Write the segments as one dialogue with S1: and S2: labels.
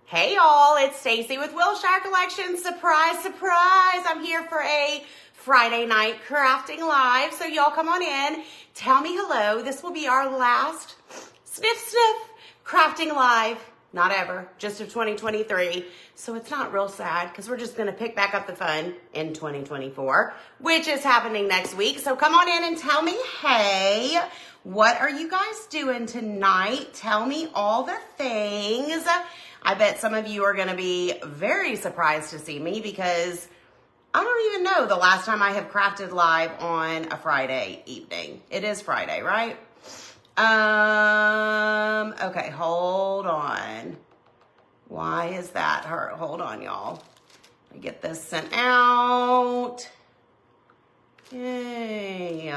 S1: Hey y'all, it's Stacy with Wilshire Collection. Surprise, surprise. I'm here for a Friday night crafting live. So y'all come on in, tell me hello. This will be our last sniff crafting live. Not ever, just of 2023. So it's not real sad because we're just going to pick back up the fun in 2024, which is happening next week. So come on in and tell me, hey, what are you guys doing tonight? Tell me all the things. I bet some of you are going to be very surprised to see me because I don't even know the last time I have crafted live on a Friday evening. It is Friday, right? Okay, hold on. Why is that hurt? Hold on, y'all. Let me get this sent out. Yay.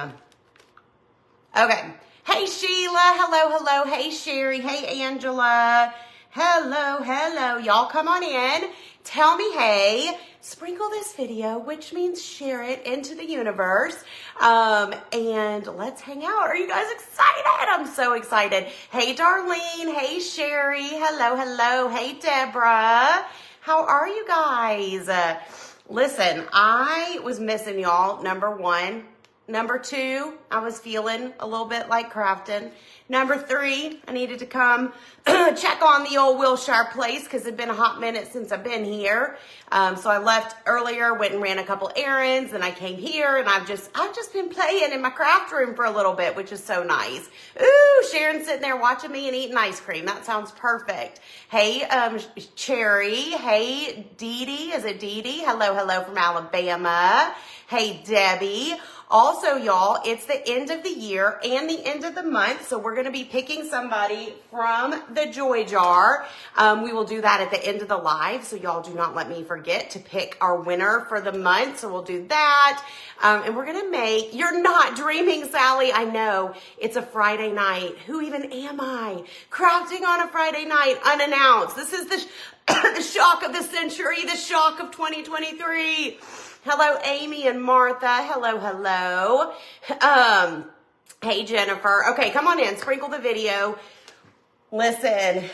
S1: Okay. Hey, Sheila. Hello, hello. Hey, Sherry. Hey, Angela. Hello, hello. Y'all come on in. Tell me, hey, sprinkle this video, which means share it into the universe. And let's hang out. Are you guys excited? I'm so excited. Hey, Darlene. Hey, Sherry. Hello, hello. Hey, Deborah. How are you guys? Listen, I was missing y'all, number one. Number two, I was feeling a little bit like crafting. Number three, I needed to come check on the old Wilshire place because it'd been a hot minute since I've been here. So I left earlier, went and ran a couple errands, and I came here, and I've just been playing in my craft room for a little bit, which is so nice. Ooh, Sharon's sitting there watching me and eating ice cream. That sounds perfect. Hey, Cherry. Hey, Dee Dee. Is it Dee Dee? Hello, hello from Alabama. Hey, Debbie. Also, y'all, it's the end of the year and the end of the month, so we're going to be picking somebody from the Joy Jar. We will do that at the end of the live, so y'all do not let me forget to pick our winner for the month, so we'll do that. And we're going to make, you're not dreaming, Sally. I know, it's a Friday night. Who even am I? Crafting on a Friday night, unannounced. This is the shock of the century, the shock of 2023. Hello, Amy and Martha. Hello, hello. Hey, Jennifer. Okay, come on in. Sprinkle the video. Listen.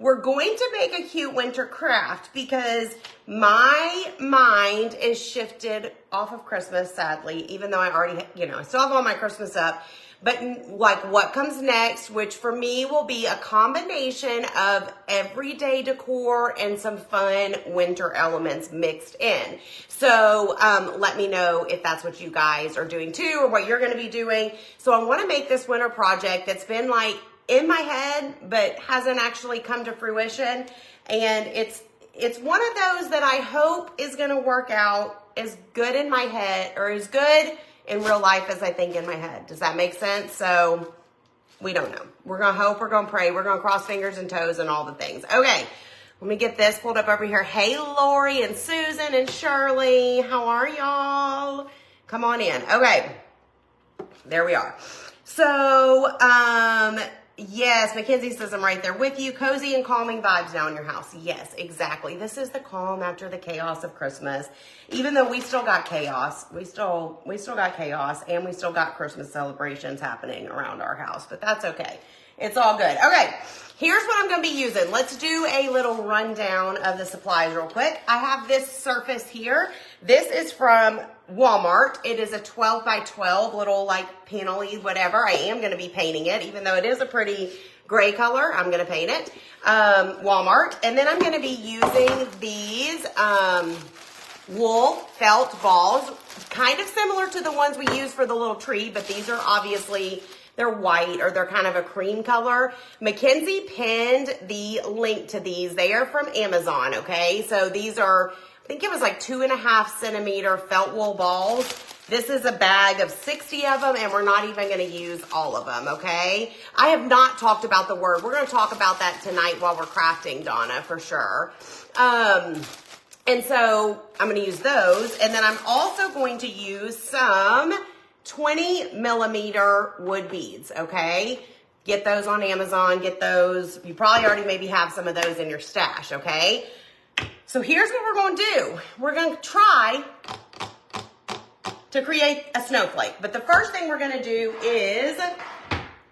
S1: We're going to make a cute winter craft because my mind is shifted off of Christmas, sadly, even though I already, I still have all my Christmas up. But like what comes next, which for me will be a combination of everyday decor and some fun winter elements mixed in. So let me know if that's what you guys are doing too or what you're going to be doing. So I want to make this winter project that's been like in my head but hasn't actually come to fruition. And it's one of those that I hope is going to work out as good in my head or as good in real life as I think in my head. Does that make sense? So we don't know. We're going to hope, we're going to pray, we're going to cross fingers and toes and all the things. Okay, let me get this pulled up over here. Hey, Lori and Susan and Shirley. How are y'all? Come on in. Okay, there we are. So, yes, Mackenzie says I'm right there with you. Cozy and calming vibes now in your house. Yes, exactly. This is the calm after the chaos of Christmas. Even though we still got chaos, we still got chaos, and we still got Christmas celebrations happening around our house, but that's okay. It's all good. Okay, here's what I'm going to be using. Let's do a little rundown of the supplies real quick. I have this surface here. This is from Walmart. It is a 12 by 12 little like panel-y whatever. I am going to be painting it, even though it is a pretty gray color. I'm going to paint it. Walmart. And then I'm going to be using these wool felt balls, kind of similar to the ones we use for the little tree, but these are obviously, they're white or they're kind of a cream color. Mackenzie pinned the link to these. They are from Amazon, okay? So these are, I think it was like 2.5 centimeter felt wool balls. This is a bag of 60 of them, and we're not even going to use all of them, okay? I have not talked about the word. We're going to talk about that tonight while we're crafting, Donna, for sure. And so I'm going to use those, and then I'm also going to use some 20 millimeter wood beads, okay? Get those on Amazon, get those. You probably already maybe have some of those in your stash, okay? So here's what we're going to do. We're going to try to create a snowflake. But the first thing we're going to do is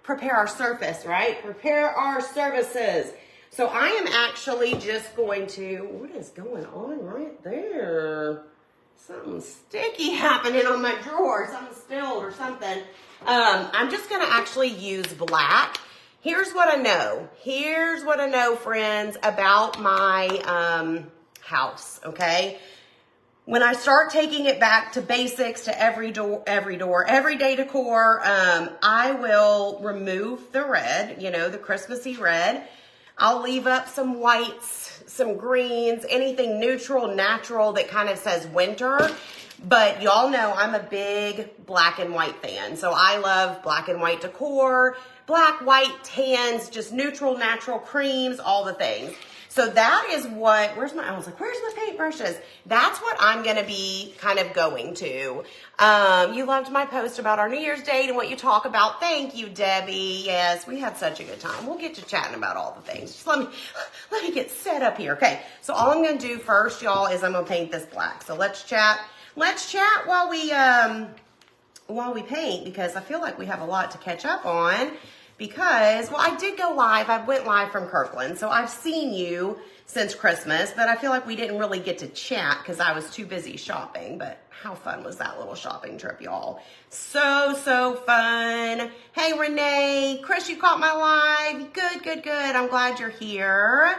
S1: prepare our surface, right? Prepare our surfaces. So I am actually just going to, what is going on right there? Something sticky happening on my drawer, something spilled or something. I'm just gonna actually use black. Here's what I know. Here's what I know, friends, about my house, okay? When I start taking it back to basics, to everyday decor, I will remove the red, you know, the Christmassy red. I'll leave up some whites, some greens, anything neutral, natural that kind of says winter. But y'all know I'm a big black and white fan. So I love black and white decor, black, white, tans, just neutral, natural creams, all the things. So that is what, I was like, where's my paintbrushes? That's what I'm going to be kind of going to. You loved my post about our New Year's date and what you talk about. Thank you, Debbie. Yes, we had such a good time. We'll get to chatting about all the things. Just let me get set up here. Okay, so all I'm going to do first, y'all, is I'm going to paint this black. So let's chat. Let's chat while we paint, because I feel like we have a lot to catch up on. Because, well, I did go live. I went live from Kirkland, so I've seen you since Christmas, but I feel like we didn't really get to chat because I was too busy shopping. But how fun was that little shopping trip, y'all? So fun. Hey, Renee. Chris, you caught my live. Good. I'm glad you're here.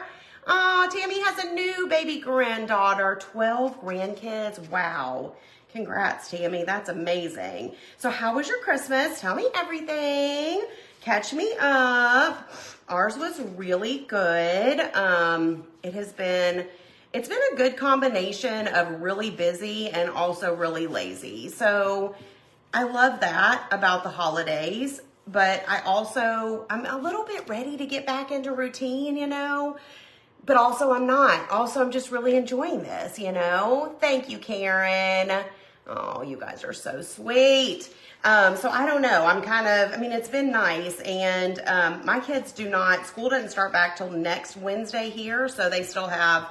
S1: Oh, Tammy has a new baby granddaughter, 12 grandkids. Wow. Congrats, Tammy. That's amazing. So how was your Christmas? Tell me everything. Catch me up. Ours was really good. It's been a good combination of really busy and also really lazy. So I love that about the holidays, but I'm a little bit ready to get back into routine, you know, but also I'm not. Also, I'm just really enjoying this, you know. Thank you, Karen. Oh, you guys are so sweet. So I don't know. It's been nice. And my kids school doesn't start back till next Wednesday here. So they still have,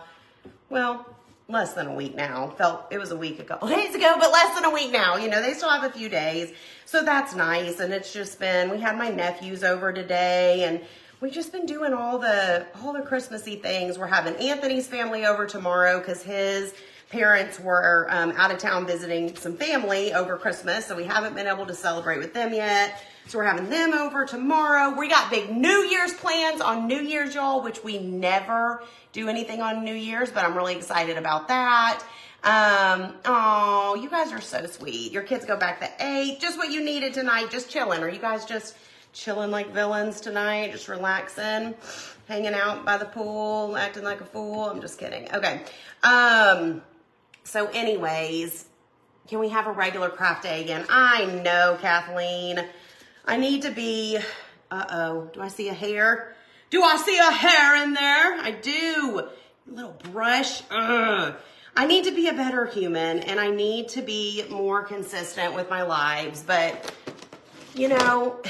S1: well, less than a week now. It was a week a couple days ago, but less than a week now. You know, they still have a few days. So that's nice. And it's just we had my nephews over today, and we've just been doing all the Christmassy things. We're having Anthony's family over tomorrow because his parents were out of town visiting some family over Christmas, so we haven't been able to celebrate with them yet. So we're having them over tomorrow. We got big New Year's plans on New Year's, y'all, which we never do anything on New Year's, but I'm really excited about that. Oh, you guys are so sweet. Your kids go back to 8. Just what you needed tonight, just chilling. Are you guys just chilling like villains tonight, just relaxing, hanging out by the pool, acting like a fool? I'm just kidding. Okay. So anyways, can we have a regular craft day again? I know, Kathleen. I need to be, do I see a hair? Do I see a hair in there? I do. Little brush. I need to be a better human, and I need to be more consistent with my lives. But, you know,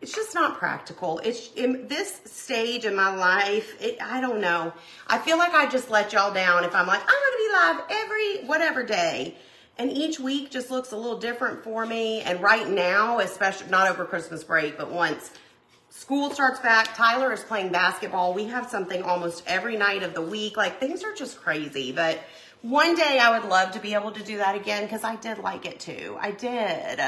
S1: it's just not practical. It's in this stage in my life. I don't know. I feel like I just let y'all down if I'm like, I'm going to be live every whatever day. And each week just looks a little different for me. And right now, especially not over Christmas break, but once school starts back, Tyler is playing basketball. We have something almost every night of the week. Like, things are just crazy. But one day I would love to be able to do that again, because I did like it too. I did.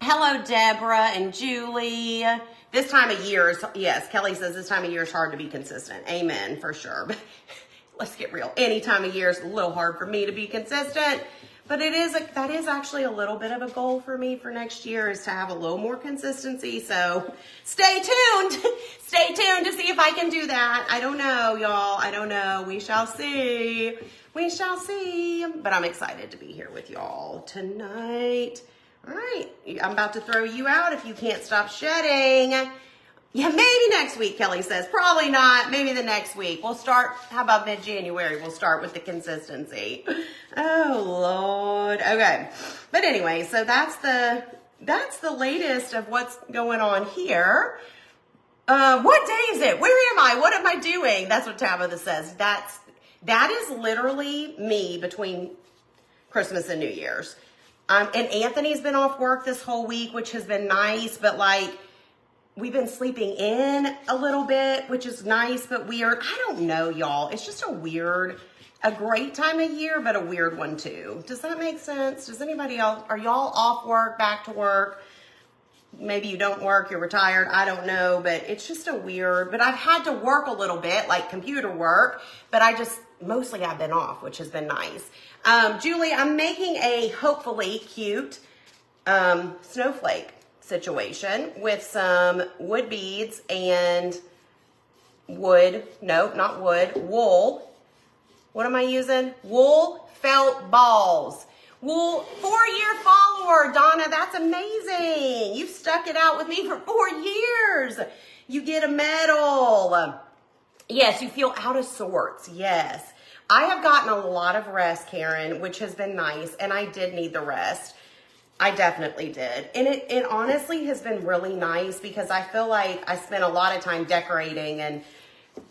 S1: Hello, Deborah and Julie. This time of year is, yes, Kelly says this time of year is hard to be consistent. Amen, for sure. But let's get real. Any time of year is a little hard for me to be consistent. But that is actually a little bit of a goal for me for next year, is to have a little more consistency. So stay tuned. Stay tuned to see if I can do that. I don't know, y'all. I don't know. We shall see. We shall see. But I'm excited to be here with y'all tonight. All right, I'm about to throw you out if you can't stop shedding. Yeah, maybe next week, Kelly says. Probably not. Maybe the next week. We'll start, how about mid-January? We'll start with the consistency. Oh, Lord. Okay. But anyway, so that's the latest of what's going on here. What day is it? Where am I? What am I doing? That's what Tabitha says. That is literally me between Christmas and New Year's. And Anthony's been off work this whole week, which has been nice, but like, we've been sleeping in a little bit, which is nice, but weird. I don't know, y'all. It's just a great time of year, but a weird one too. Does that make sense? Does anybody else, are y'all off work, back to work? Maybe you don't work, you're retired, I don't know, but it's just but I've had to work a little bit, like computer work, but mostly I've been off, which has been nice. Julie, I'm making a hopefully cute snowflake situation with some wood beads and wool. What am I using? Wool felt balls. Wool, 4-year follower, Donna, that's amazing. You've stuck it out with me for 4 years. You get a medal. Yes, you feel out of sorts, yes. I have gotten a lot of rest, Karen, which has been nice, and I did need the rest. I definitely did. And it honestly has been really nice because I feel like I spent a lot of time decorating and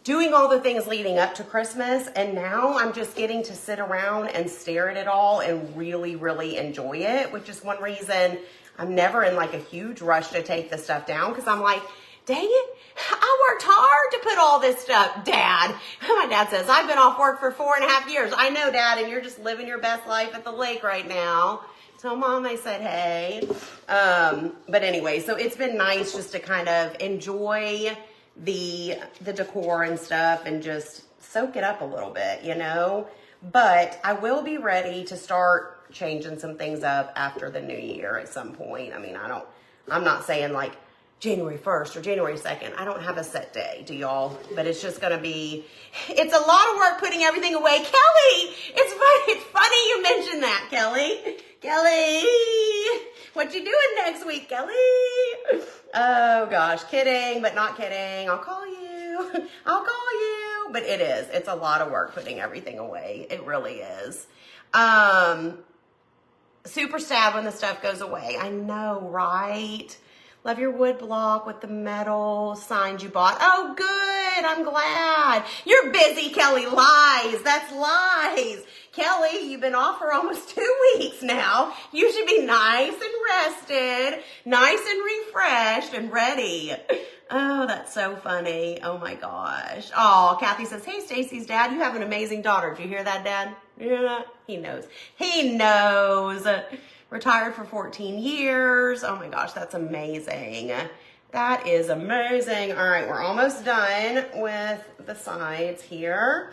S1: doing all the things leading up to Christmas, and now I'm just getting to sit around and stare at it all and really, really enjoy it, which is one reason I'm never in like a huge rush to take the stuff down, because I'm like, dang it, I worked hard to put all this stuff. Dad, my dad says, I've been off work for 4.5 years. I know, Dad, and you're just living your best life at the lake right now. So Mom, I said, hey. But anyway, so it's been nice just to kind of enjoy the decor and stuff and just soak it up a little bit, you know. But I will be ready to start changing some things up after the new year at some point. I mean, I'm not saying like January 1st or January 2nd. I don't have a set day, do y'all? But it's just gonna be, it's a lot of work putting everything away. Kelly, it's funny you mentioned that, Kelly. Kelly, what you doing next week, Kelly? Oh gosh, kidding, but not kidding. I'll call you. But it's a lot of work putting everything away. It really is. Super sad when the stuff goes away. I know, right? Love your wood block with the metal signs you bought. Oh, good. I'm glad. You're busy, Kelly. Lies. That's lies. Kelly, you've been off for almost 2 weeks now. You should be nice and rested, nice and refreshed and ready. Oh, that's so funny. Oh my gosh. Oh, Kathy says, hey, Stacy's dad, you have an amazing daughter. Did you hear that, Dad? Yeah, he knows. He knows. Retired for 14 years. Oh my gosh, that's amazing. That is amazing. All right, we're almost done with the sides here.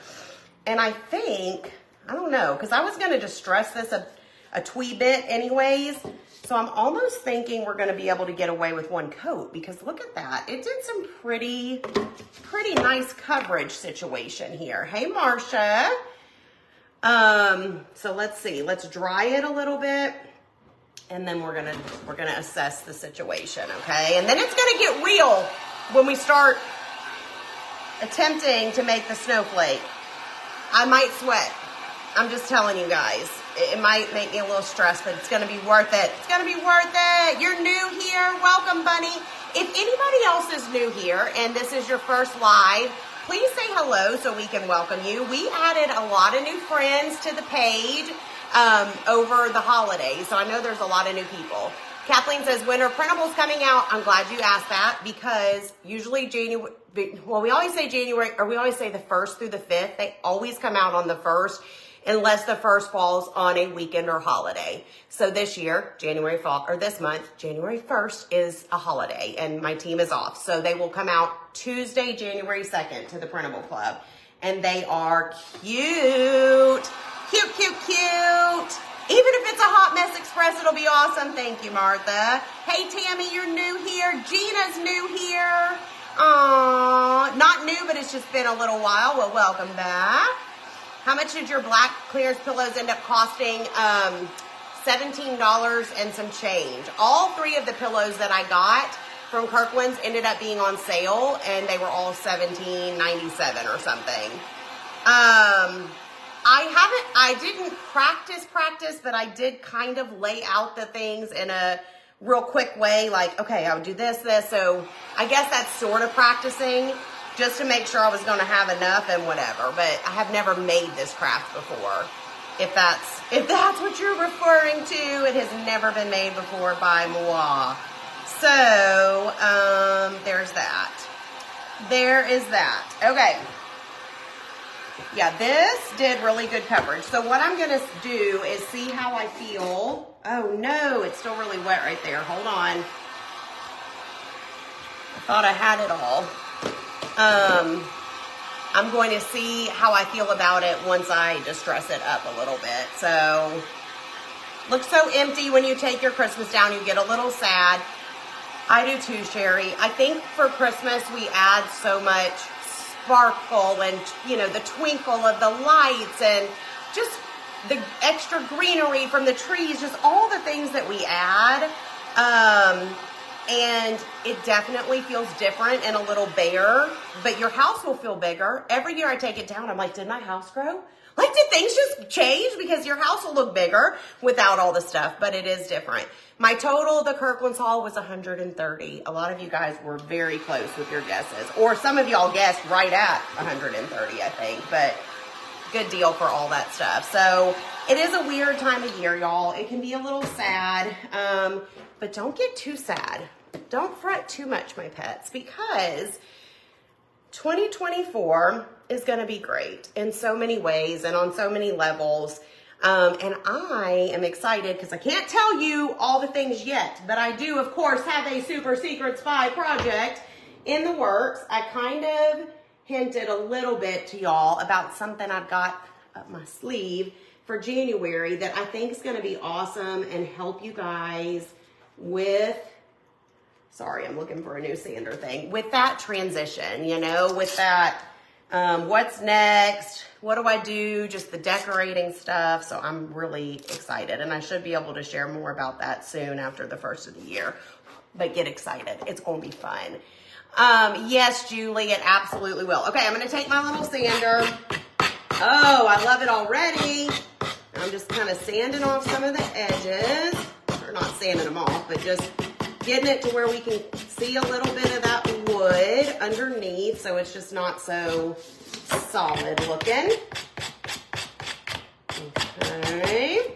S1: And I think, I don't know, because I was going to distress this a twee bit anyways. So I'm almost thinking we're going to be able to get away with one coat, because look at that. It did some pretty nice coverage situation here. Hey, Marcia. So let's see. Let's dry it a little bit. And then we're gonna assess the situation, okay? And then it's gonna get real when we start attempting to make the snowflake. I might sweat. I'm just telling you guys. It might make me a little stressed, but it's gonna be worth it. It's gonna be worth it. You're new here. Welcome, Bunny. If anybody else is new here and this is your first live, please say hello so we can welcome you. We added a lot of new friends to the page over the holidays, so I know there's a lot of new people. Kathleen says, when are printables coming out? I'm glad you asked that, because usually we always say January, or we always say the 1st through the 5th. They always come out on the 1st, unless the 1st falls on a weekend or holiday. So this year, this month, January 1st is a holiday, and my team is off. So they will come out Tuesday, January 2nd to the Printable Club, and they are cute. Cute, cute, cute. Even if it's a Hot Mess Express, it'll be awesome. Thank you, Martha. Hey, Tammy, you're new here. Gina's new here. Aww, not new, but it's just been a little while. Well, welcome back. How much did your black clearance pillows end up costing? $17 and some change. All 3 of the pillows that I got from Kirkland's ended up being on sale, and they were all $17.97 or something. I didn't practice, but I did kind of lay out the things in a real quick way, like, okay, I would do this. So I guess that's sort of practicing, just to make sure I was going to have enough and whatever. But I have never made this craft before. If that's what you're referring to, it has never been made before by moi. So, there's that. There is that. Okay. Yeah, this did really good coverage. So what I'm going to do is see how I feel. Oh no, it's still really wet right there. Hold on. I thought I had it all. I'm going to see how I feel about it once I distress it up a little bit. So, looks so empty when you take your Christmas down. You get a little sad. I do too, Sherry. I think for Christmas we add so much sparkle and, you know, the twinkle of the lights and just the extra greenery from the trees, just all the things that we add. And it definitely feels different and a little bare, but your house will feel bigger. Every year I take it down, I'm like, did my house grow? Like, did things just change? Because your house will look bigger without all the stuff, but it is different. My total, the Kirkland's haul, was 130. A lot of you guys were very close with your guesses, or some of y'all guessed right at 130, I think, but good deal for all that stuff. So it is a weird time of year, y'all. It can be a little sad, but don't get too sad. Don't fret too much, my pets, because 2024 is going to be great in so many ways and on so many levels. And I am excited because I can't tell you all the things yet, but I do, of course, have a super secret spy project in the works. I kind of hinted a little bit to y'all about something I've got up my sleeve for January that I think is going to be awesome and help you guys with, sorry, I'm looking for a new sander thing, with that transition, you know, with that, what's next, what do I do, just the decorating stuff. So I'm really excited, and I should be able to share more about that soon after the first of the year, but get excited. It's going to be fun. Yes, Julie, it absolutely will. Okay, I'm going to take my little sander. Oh, I love it already. I'm just kind of sanding off some of the edges, or not sanding them off, but just getting it to where we can see a little bit of that wood underneath, so it's just not so solid looking. Okay.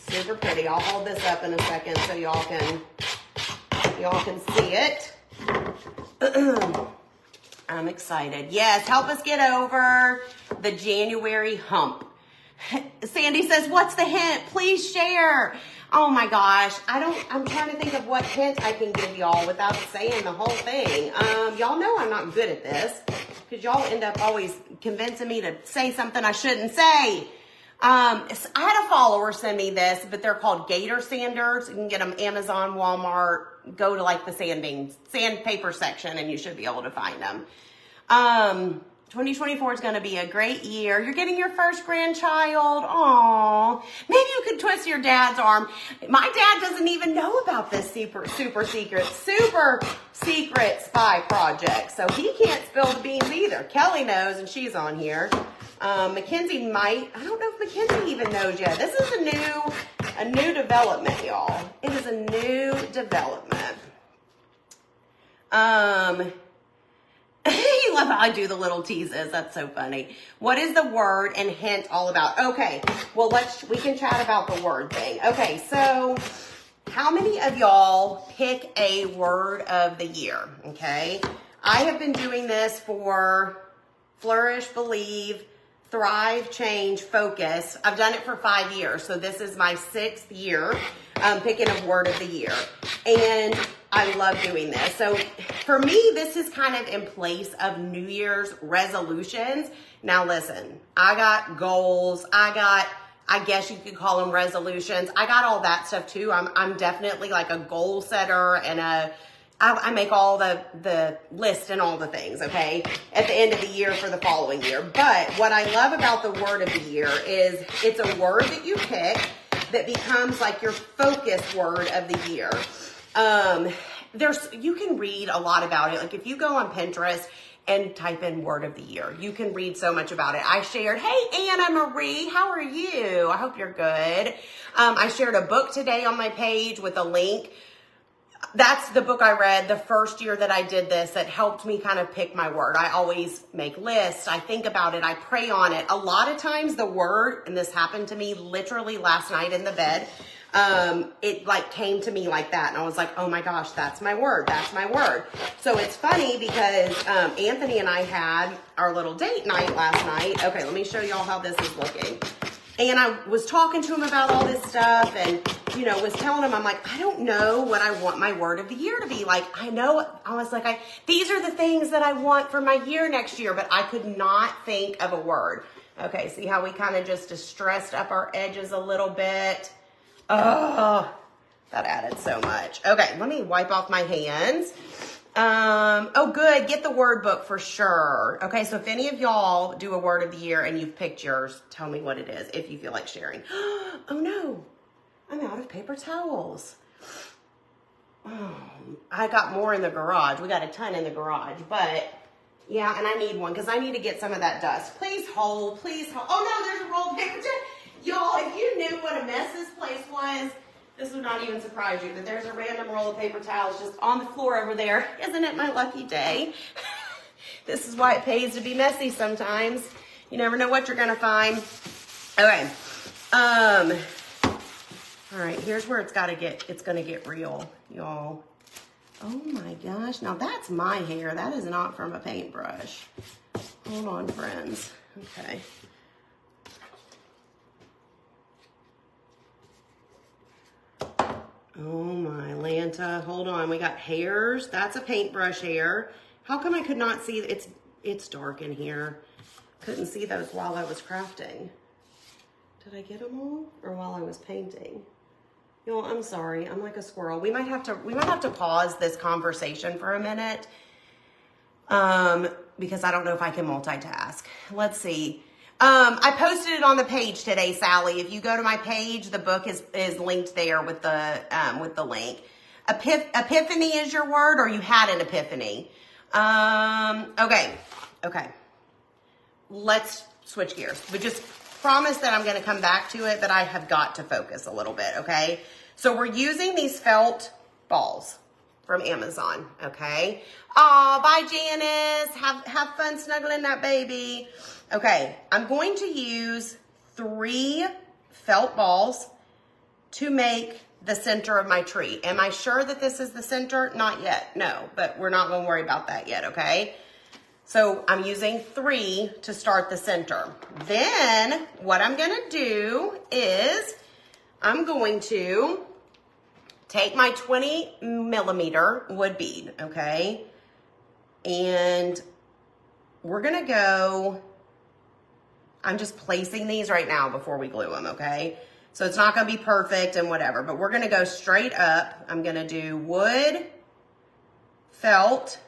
S1: Super pretty. I'll hold this up in a second so y'all can see it. I'm excited. Yes, help us get over the January hump. Sandy says, what's the hint? Please share. Oh my gosh. I'm trying to think of what hint I can give y'all without saying the whole thing. Y'all know I'm not good at this because y'all end up always convincing me to say something I shouldn't say. I had a follower send me this, but they're called Gator sanders. You can get them Amazon, Walmart. Go to like the sandpaper section and you should be able to find them. 2024 is going to be a great year. You're getting your first grandchild. Aww. Maybe you could twist your dad's arm. My dad doesn't even know about this super secret spy project. So he can't spill the beans either. Kelly knows, and she's on here. Mackenzie might. I don't know if Mackenzie even knows yet. This is a new development, y'all. It is a new development. You love how I do the little teases. That's so funny. What is the word and hint all about? Okay, well, we can chat about the word thing. Okay, so how many of y'all pick a word of the year? Okay, I have been doing this for Flourish, Believe, Thrive, Change, Focus. I've done it for 5 years, so this is my 6th year picking a word of the year. And I love doing this. So for me, this is kind of in place of New Year's resolutions. Now listen, I got goals. I guess you could call them resolutions. I got all that stuff too. I'm definitely like a goal setter and I make all the list and all the things, okay, at the end of the year for the following year. But what I love about the word of the year is it's a word that you pick that becomes like your focus word of the year. You can read a lot about it. Like if you go on Pinterest and type in word of the year, you can read so much about it. I shared, hey, Anna Marie, how are you? I hope you're good. I shared a book today on my page with a link. That's the book I read the first year that I did this that helped me kind of pick my word. I always make lists. I think about it. I pray on it. A lot of times the word, and this happened to me literally last night in the bed, it like came to me like that. And I was like, oh my gosh, that's my word. That's my word. So it's funny because Anthony and I had our little date night last night. Okay, let me show y'all how this is looking. And I was talking to him about all this stuff and, you know, was telling him, I'm like, I don't know what I want my word of the year to be. Like, I was like, these are the things that I want for my year next year, but I could not think of a word. Okay, see how we kind of just distressed up our edges a little bit? Oh, that added so much. Okay, let me wipe off my hands. Oh, good. Get the word book for sure. Okay, so if any of y'all do a word of the year and you've picked yours, tell me what it is if you feel like sharing. Oh no, I'm out of paper towels. Oh, I got more in the garage. We got a ton in the garage, but yeah, and I need one because I need to get some of that dust. Please hold, please hold. Oh no, there's a roll of paper towel. Y'all, if you knew what a mess this place was, this would not even surprise you, that there's a random roll of paper towels just on the floor over there. Isn't it my lucky day? This is why it pays to be messy sometimes. You never know what you're gonna find. Okay. All right, here's where it's gonna get real, y'all. Oh my gosh, now that's my hair. That is not from a paintbrush. Hold on, friends. Okay. Oh my Lanta, hold on. We got hairs. That's a paintbrush hair. How come I could not see? It's dark in here. Couldn't see those while I was crafting. Did I get them all? Or while I was painting? You know, I'm sorry. I'm like a squirrel. We might have to pause this conversation for a minute. Because I don't know if I can multitask. Let's see. I posted it on the page today, Sally. If you go to my page, the book is linked there with the link. Epiphany is your word, or you had an epiphany. Okay. Let's switch gears. But just promise that I'm going to come back to it, but I have got to focus a little bit, okay? So we're using these felt balls from Amazon, okay? Aw, bye, Janice. Have fun snuggling that baby. Okay, I'm going to use 3 felt balls to make the center of my tree. Am I sure that this is the center? Not yet, no, but we're not gonna worry about that yet, okay? So I'm using 3 to start the center. Then what I'm gonna do is I'm going to take my 20 millimeter wood bead, okay? And we're gonna go, I'm just placing these right now before we glue them, okay? So it's not gonna be perfect and whatever, but we're gonna go straight up. I'm gonna do wood, felt,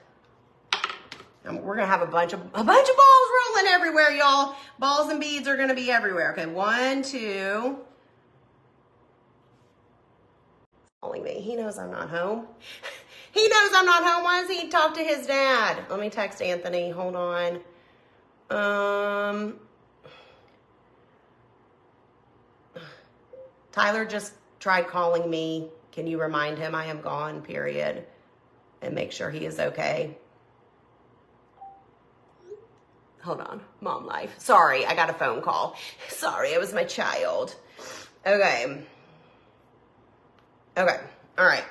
S1: and we're gonna have a bunch of balls rolling everywhere, y'all. Balls and beads are gonna be everywhere. Okay, 1, 2. Calling me, he knows I'm not home. He knows I'm not home. Why does he talk to his dad? Let me text Anthony, hold on. Tyler just tried calling me. Can you remind him I am gone, period, and make sure he is okay? Hold on, mom life. Sorry, I got a phone call. Sorry, it was my child. Okay, all right.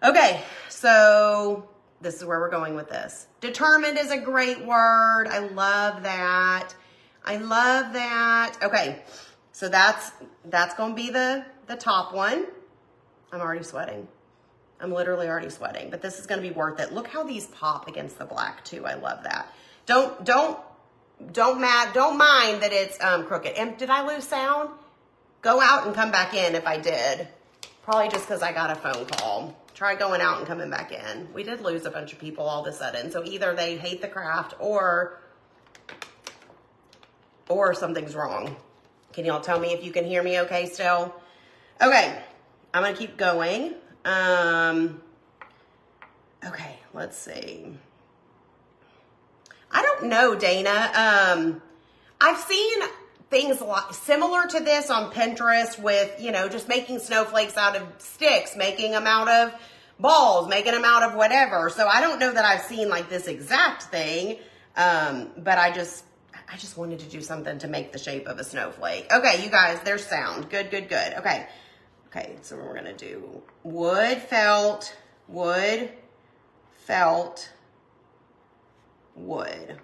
S1: Okay, so this is where we're going with this. Determined is a great word. I love that. Okay. So that's going to be the top one. I'm already sweating. I'm literally already sweating, but this is going to be worth it. Look how these pop against the black too. I love that. Don't mind that it's crooked. And did I lose sound? Go out and come back in if I did. Probably just because I got a phone call. Try going out and coming back in. We did lose a bunch of people all of a sudden. So either they hate the craft or something's wrong. Can y'all tell me if you can hear me okay still? Okay, I'm gonna keep going. Okay, let's see. I don't know, Dana. I've seen things a lot similar to this on Pinterest with, you know, just making snowflakes out of sticks, making them out of balls, making them out of whatever. So I don't know that I've seen like this exact thing, but I just wanted to do something to make the shape of a snowflake. Okay, you guys, there's sound. Good. Okay. Okay, so we're gonna do wood, felt, wood, felt, wood.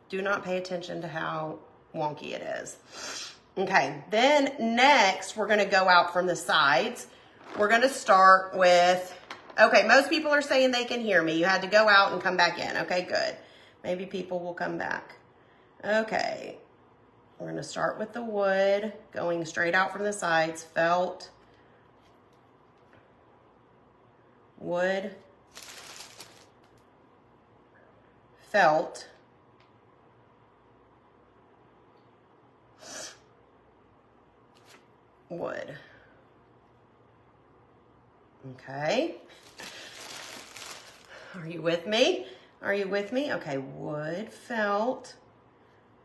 S1: Do not pay attention to how wonky it is. Okay, then next we're gonna go out from the sides. We're gonna start with, okay, most people are saying they can hear me. You had to go out and come back in. Okay, good. Maybe people will come back. Okay, we're gonna start with the wood, going straight out from the sides, felt, wood, felt, wood. Okay. Are you with me? Are you with me? Okay, wood, felt.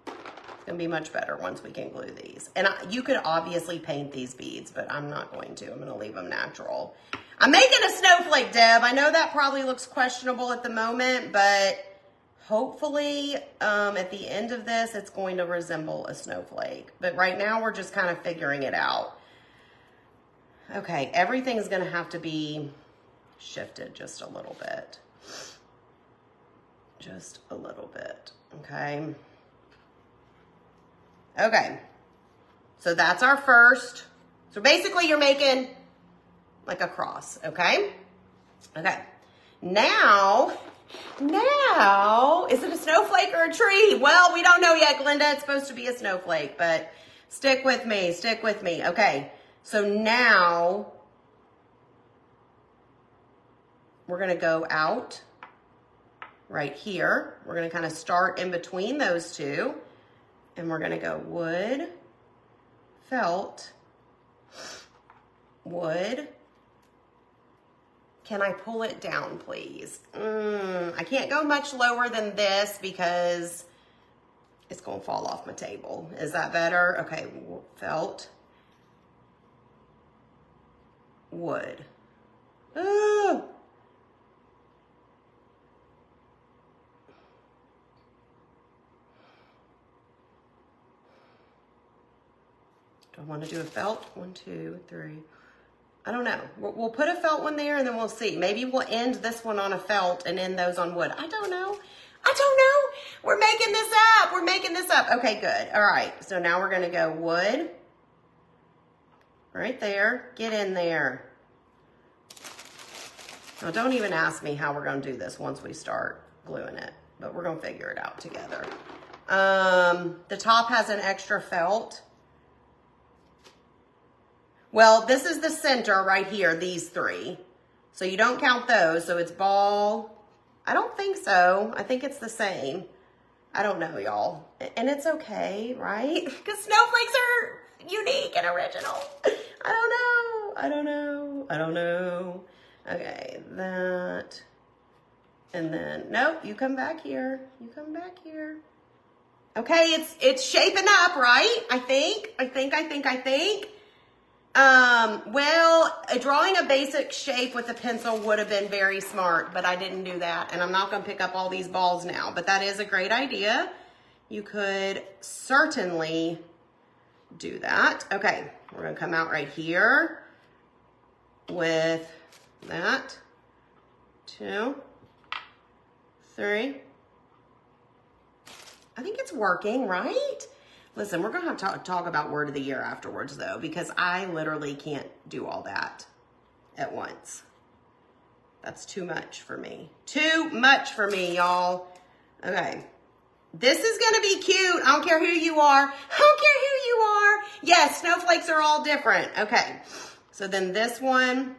S1: It's gonna be much better once we can glue these. And you could obviously paint these beads, but I'm not going to. I'm gonna leave them natural. I'm making a snowflake, Deb. I know that probably looks questionable at the moment, but hopefully at the end of this, it's going to resemble a snowflake. But right now, we're just kind of figuring it out. Okay, everything's gonna have to be shifted just a little bit. Just a little bit, okay? Okay, so that's our first. So basically you're making like a cross, okay? Okay, now, is it a snowflake or a tree? Well, we don't know yet, Glenda. It's supposed to be a snowflake, but stick with me, stick with me. Okay, so now we're gonna go out right here. We're gonna kind of start in between those two, and we're gonna go wood, felt, wood. Can I pull it down, please? I can't go much lower than this because it's gonna fall off my table. Is that better? Okay, felt, wood. Ooh. Do I want to do a felt? 1, 2, 3. I don't know. We'll put a felt one there and then we'll see. Maybe we'll end this one on a felt and end those on wood. I don't know. I don't know. We're making this up. We're making this up. Okay, good. All right. So now we're going to go wood. Right there. Get in there. Now, don't even ask me how we're going to do this once we start gluing it, but we're going to figure it out together. The top has an extra felt. Well, this is the center right here, these three. So you don't count those. So it's ball. I don't think so. I think it's the same. I don't know, y'all. And it's okay, right? Because snowflakes are unique and original. I don't know. I don't know. I don't know. Okay, that. And then, nope, you come back here. You come back here. Okay, it's shaping up, right? I think. Well, drawing a basic shape with a pencil would have been very smart, but I didn't do that. And I'm not going to pick up all these balls now, but that is a great idea. You could certainly do that. Okay, we're going to come out right here with that. 2, 3. I think it's working, right? Listen, we're gonna have to talk about word of the year afterwards though, because I literally can't do all that at once. That's too much for me. Too much for me, y'all. Okay. This is gonna be cute. I don't care who you are. I don't care who you are. Yes, snowflakes are all different. Okay. So then this one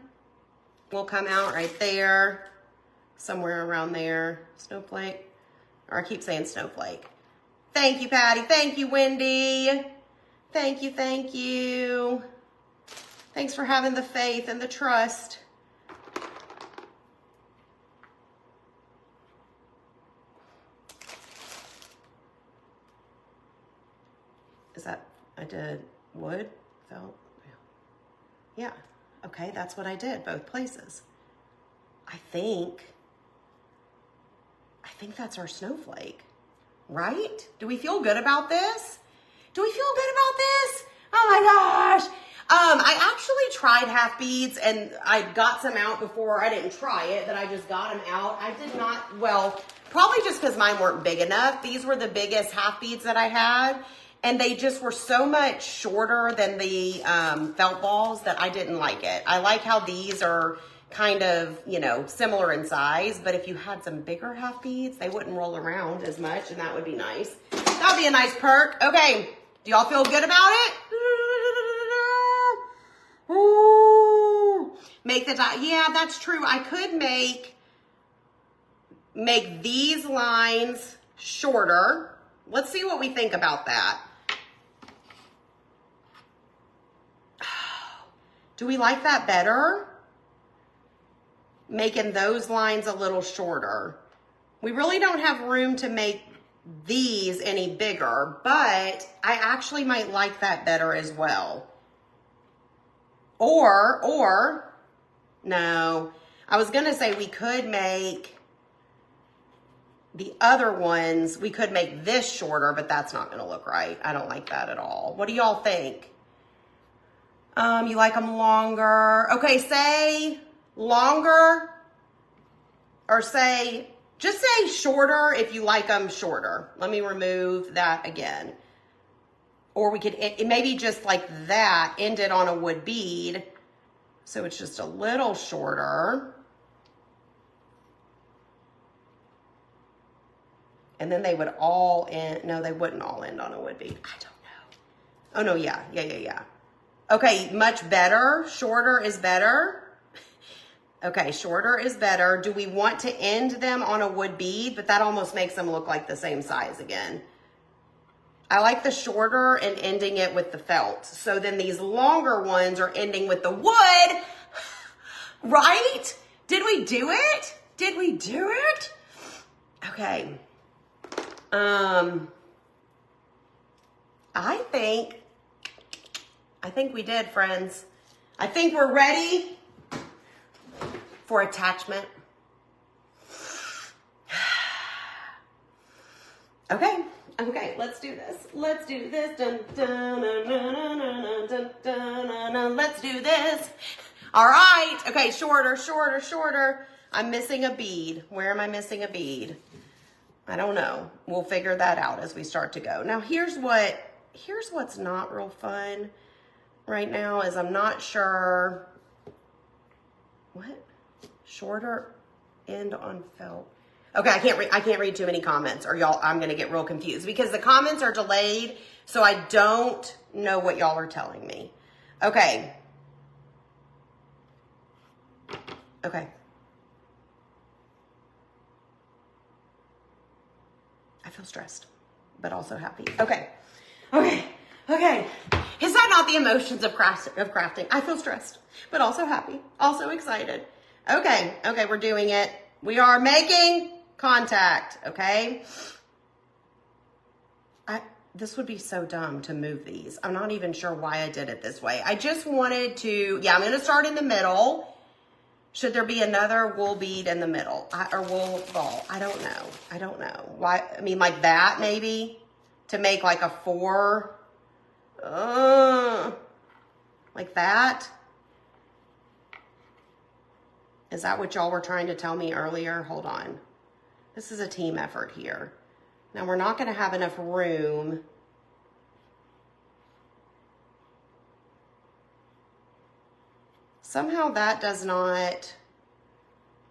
S1: will come out right there, somewhere around there. Snowflake, or I keep saying snowflake. Thank you, Patty. Thank you, Wendy. Thank you, thank you. Thanks for having the faith and the trust. Is that, I did wood, felt, yeah. Okay, that's what I did, both places. I think that's our snowflake. Right? Do we feel good about this? Do we feel good about this? Oh my gosh. I actually tried half beads and I got some out before. I didn't try it, but I just got them out. I did not, well, probably just because mine weren't big enough. These were the biggest half beads that I had. And they just were so much shorter than the felt balls that I didn't like it. I like how these are kind of, you know, similar in size, but if you had some bigger half beads, they wouldn't roll around as much, and that would be nice. That would be a nice perk. Okay, do y'all feel good about it? Make the die. Yeah, that's true. I could make these lines shorter. Let's see what we think about that. Do we like that better? Making those lines a little shorter. We really don't have room to make these any bigger, but I actually might like that better as well. Or, no, I was gonna say we could make the other ones, we could make this shorter, but that's not gonna look right. I don't like that at all. What do y'all think? You like them longer? Okay, say longer, or say, just say shorter if you like them shorter. Let me remove that again. Or we could, maybe just like that, end it on a wood bead. So it's just a little shorter. And then they would all end, no, they wouldn't all end on a wood bead. I don't know. Oh no, yeah. Okay, much better. Shorter is better. Okay, shorter is better. Do we want to end them on a wood bead? But that almost makes them look like the same size again. I like the shorter and ending it with the felt. So then these longer ones are ending with the wood. Right? Did we do it? Did we do it? Okay. I think we did, friends. I think we're ready for attachment. Okay, let's do this. Let's do this. Dun, dun, dun, dun, dun, dun, dun, dun, dun. Let's do this. All right. Okay, shorter. I'm missing a bead. Where am I missing a bead? I don't know. We'll figure that out as we start to go. Now, here's what's not real fun right now is I'm not sure. What? Shorter end on felt. Okay, I can't read too many comments or y'all, I'm going to get real confused because the comments are delayed, so I don't know what y'all are telling me. Okay. I feel stressed, but also happy. Okay. Is that not the emotions of crafting? I feel stressed, but also happy, also excited. Okay, we're doing it. We are making contact, okay? This would be so dumb to move these. I'm not even sure why I did it this way. I just wanted to, I'm gonna start in the middle. Should there be another wool bead in the middle? Or wool ball? I don't know. Why? I mean, like that maybe? To make like a 4. Like that? Is that what y'all were trying to tell me earlier? Hold on. This is a team effort here. Now, we're not going to have enough room. Somehow that does not...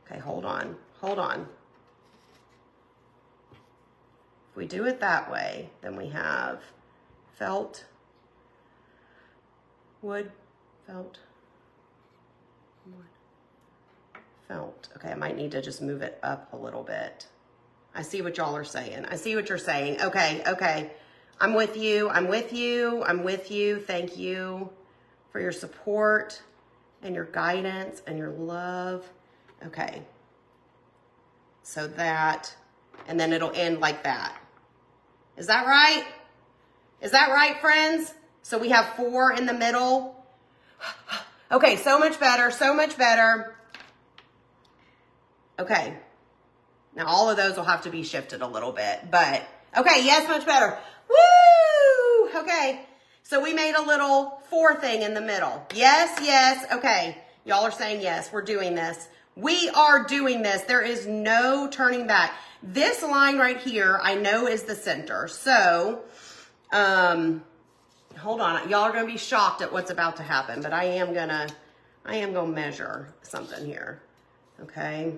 S1: Okay, hold on. If we do it that way, then we have felt, wood, felt, wood, felt. Okay, I might need to just move it up a little bit. I see what y'all are saying. I see what you're saying. Okay. I'm with you. Thank you for your support and your guidance and your love. Okay. So that, and then it'll end like that. Is that right? Is that right, friends? So we have 4 in the middle. Okay, so much better. Okay. Now, all of those will have to be shifted a little bit, but okay, yes, much better. Woo! Okay, so we made a little 4 thing in the middle. Yes, yes. Okay. Y'all are saying yes. We're doing this. We are doing this. There is no turning back. This line right here, I know is the center. So, hold on. Y'all are going to be shocked at what's about to happen, but I am going to measure something here. Okay.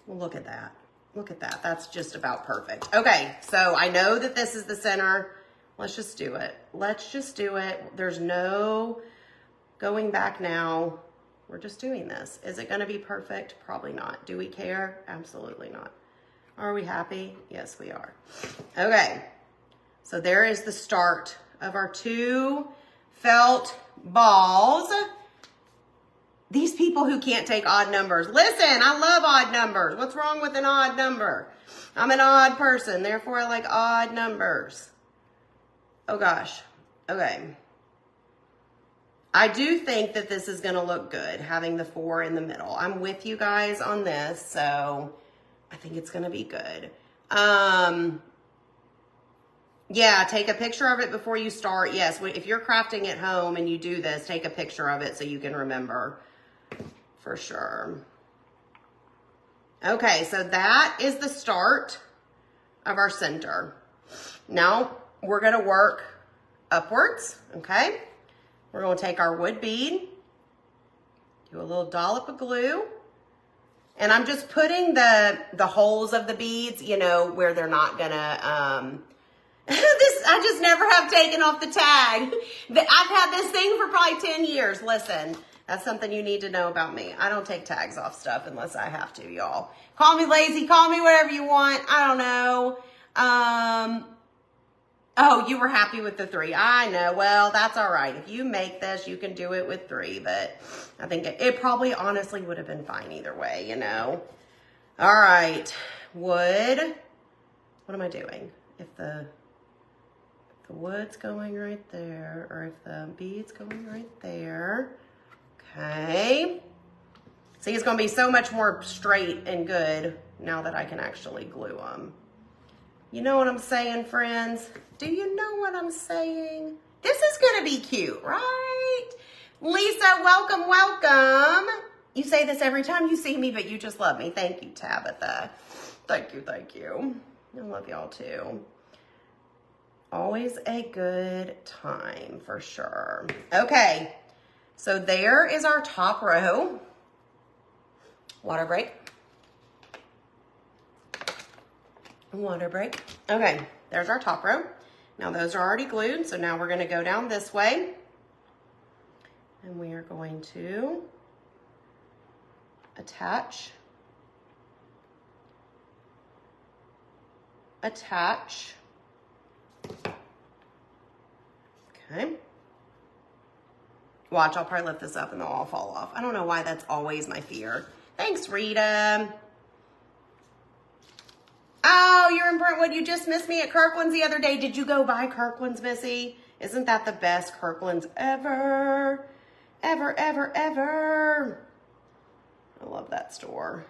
S1: Well, look at that. Look at that. That's just about perfect. Okay. So I know that this is the center. Let's just do it. Let's just do it. There's no going back now. We're just doing this. Is it going to be perfect? Probably not. Do we care? Absolutely not. Are we happy? Yes, we are. Okay. So there is the start of our 2 felt balls. These people who can't take odd numbers. Listen, I love odd numbers. What's wrong with an odd number? I'm an odd person, therefore I like odd numbers. Oh gosh. Okay. I do think that this is going to look good, having the 4 in the middle. I'm with you guys on this, so I think it's going to be good. Yeah, take a picture of it before you start. Yes, if you're crafting at home and you do this, take a picture of it so you can remember for sure. Okay, so that is the start of our center. Now we're going to work upwards, okay? We're going to take our wood bead, do a little dollop of glue, and I'm just putting the holes of the beads, you know, where they're not gonna, I just never have taken off the tag. I've had this thing for probably 10 years. Listen, that's something you need to know about me. I don't take tags off stuff unless I have to, y'all. Call me lazy, call me whatever you want. I don't know. Oh, you were happy with the 3. I know. Well, that's all right. If you make this, you can do it with 3, but I think it probably honestly would have been fine either way, you know. All right. Wood. What am I doing? If the wood's going right there, or if the bead's going right there. Okay. See, it's going to be so much more straight and good now that I can actually glue them. You know what I'm saying, friends? Do you know what I'm saying? This is going to be cute, right? Lisa, welcome, welcome. You say this every time you see me, but you just love me. Thank you, Tabitha. Thank you, thank you. I love y'all too. Always a good time for sure. Okay, so there is our top row. Water break. Water break. Okay, there's our top row. Now those are already glued, so now we're going to go down this way. And we are going to attach. Attach. Okay. Watch, I'll probably lift this up and they'll all fall off. I don't know why that's always my fear. Thanks, Rita. Oh, you're in Brentwood. You just missed me at Kirkland's the other day. Did you go by Kirkland's, Missy? Isn't that the best Kirkland's ever? Ever, ever, ever. I love that store.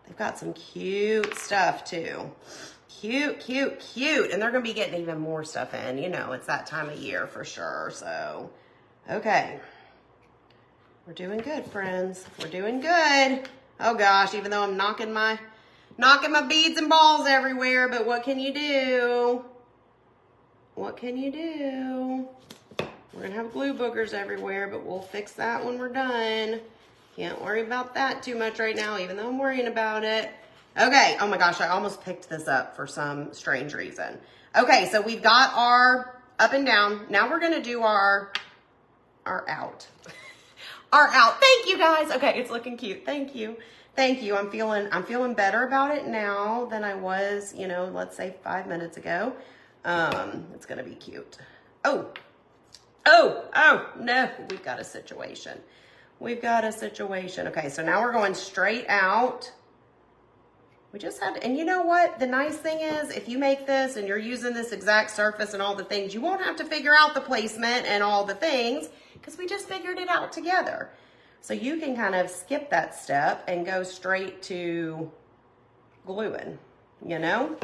S1: They've got some cute stuff too. Cute, cute, cute. And they're going to be getting even more stuff in. You know, it's that time of year for sure. So, okay. We're doing good, friends. We're doing good. Oh gosh, even though I'm knocking my beads and balls everywhere, but what can you do? What can you do? We're gonna have glue boogers everywhere, but we'll fix that when we're done. Can't worry about that too much right now, even though I'm worrying about it. Okay, oh my gosh, I almost picked this up for some strange reason. Okay, so we've got our up and down. Now we're gonna do our out. Our out. Thank you guys. Okay, it's looking cute. Thank you. Thank you. I'm feeling better about it now than I was, you know, let's say 5 minutes ago. It's gonna be cute. Oh, no, we've got a situation. We've got a situation. Okay, so now we're going straight out. We just had, and you know what? The nice thing is, if you make this and you're using this exact surface and all the things, you won't have to figure out the placement and all the things because we just figured it out together. So you can kind of skip that step and go straight to gluing, you know?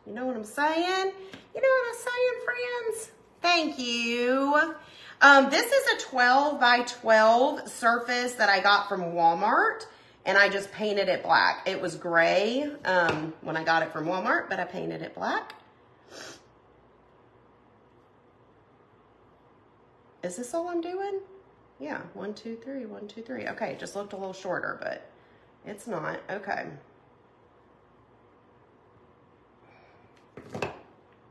S1: You know what I'm saying? You know what I'm saying, friends? Thank you. This is a 12 by 12 surface that I got from Walmart, and I just painted it black. It was gray when I got it from Walmart, but I painted it black. Is this all I'm doing? Yeah, 1, 2, 3, 1, 2, 3. Okay, it just looked a little shorter, but it's not. Okay.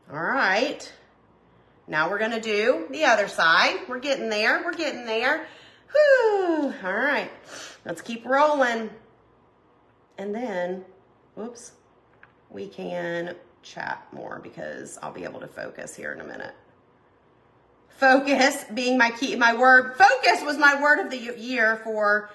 S1: All right. Now we're gonna do the other side. We're getting there, we're getting there. Whew, all right, let's keep rolling. And then, whoops, we can chat more because I'll be able to focus here in a minute. Focus being my key, my word, focus was my word of the year for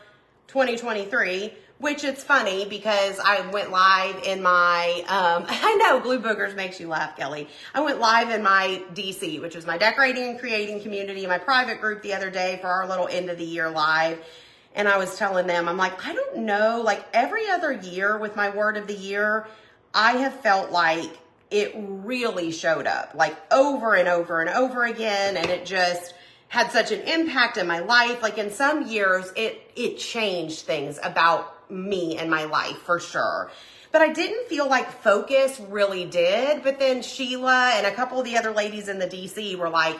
S1: 2023, which it's funny because I went live in my, I know glue boogers makes you laugh, Kelly. I went live in my DC, which is my decorating and creating community, my private group the other day for our little end of the year live. And I was telling them, I'm like, I don't know, like every other year with my word of the year, I have felt like it really showed up like over and over and over again. And it just had such an impact in my life. Like in some years, it changed things about me and my life for sure. But I didn't feel like focus really did. But then Sheila and a couple of the other ladies in the DC were like,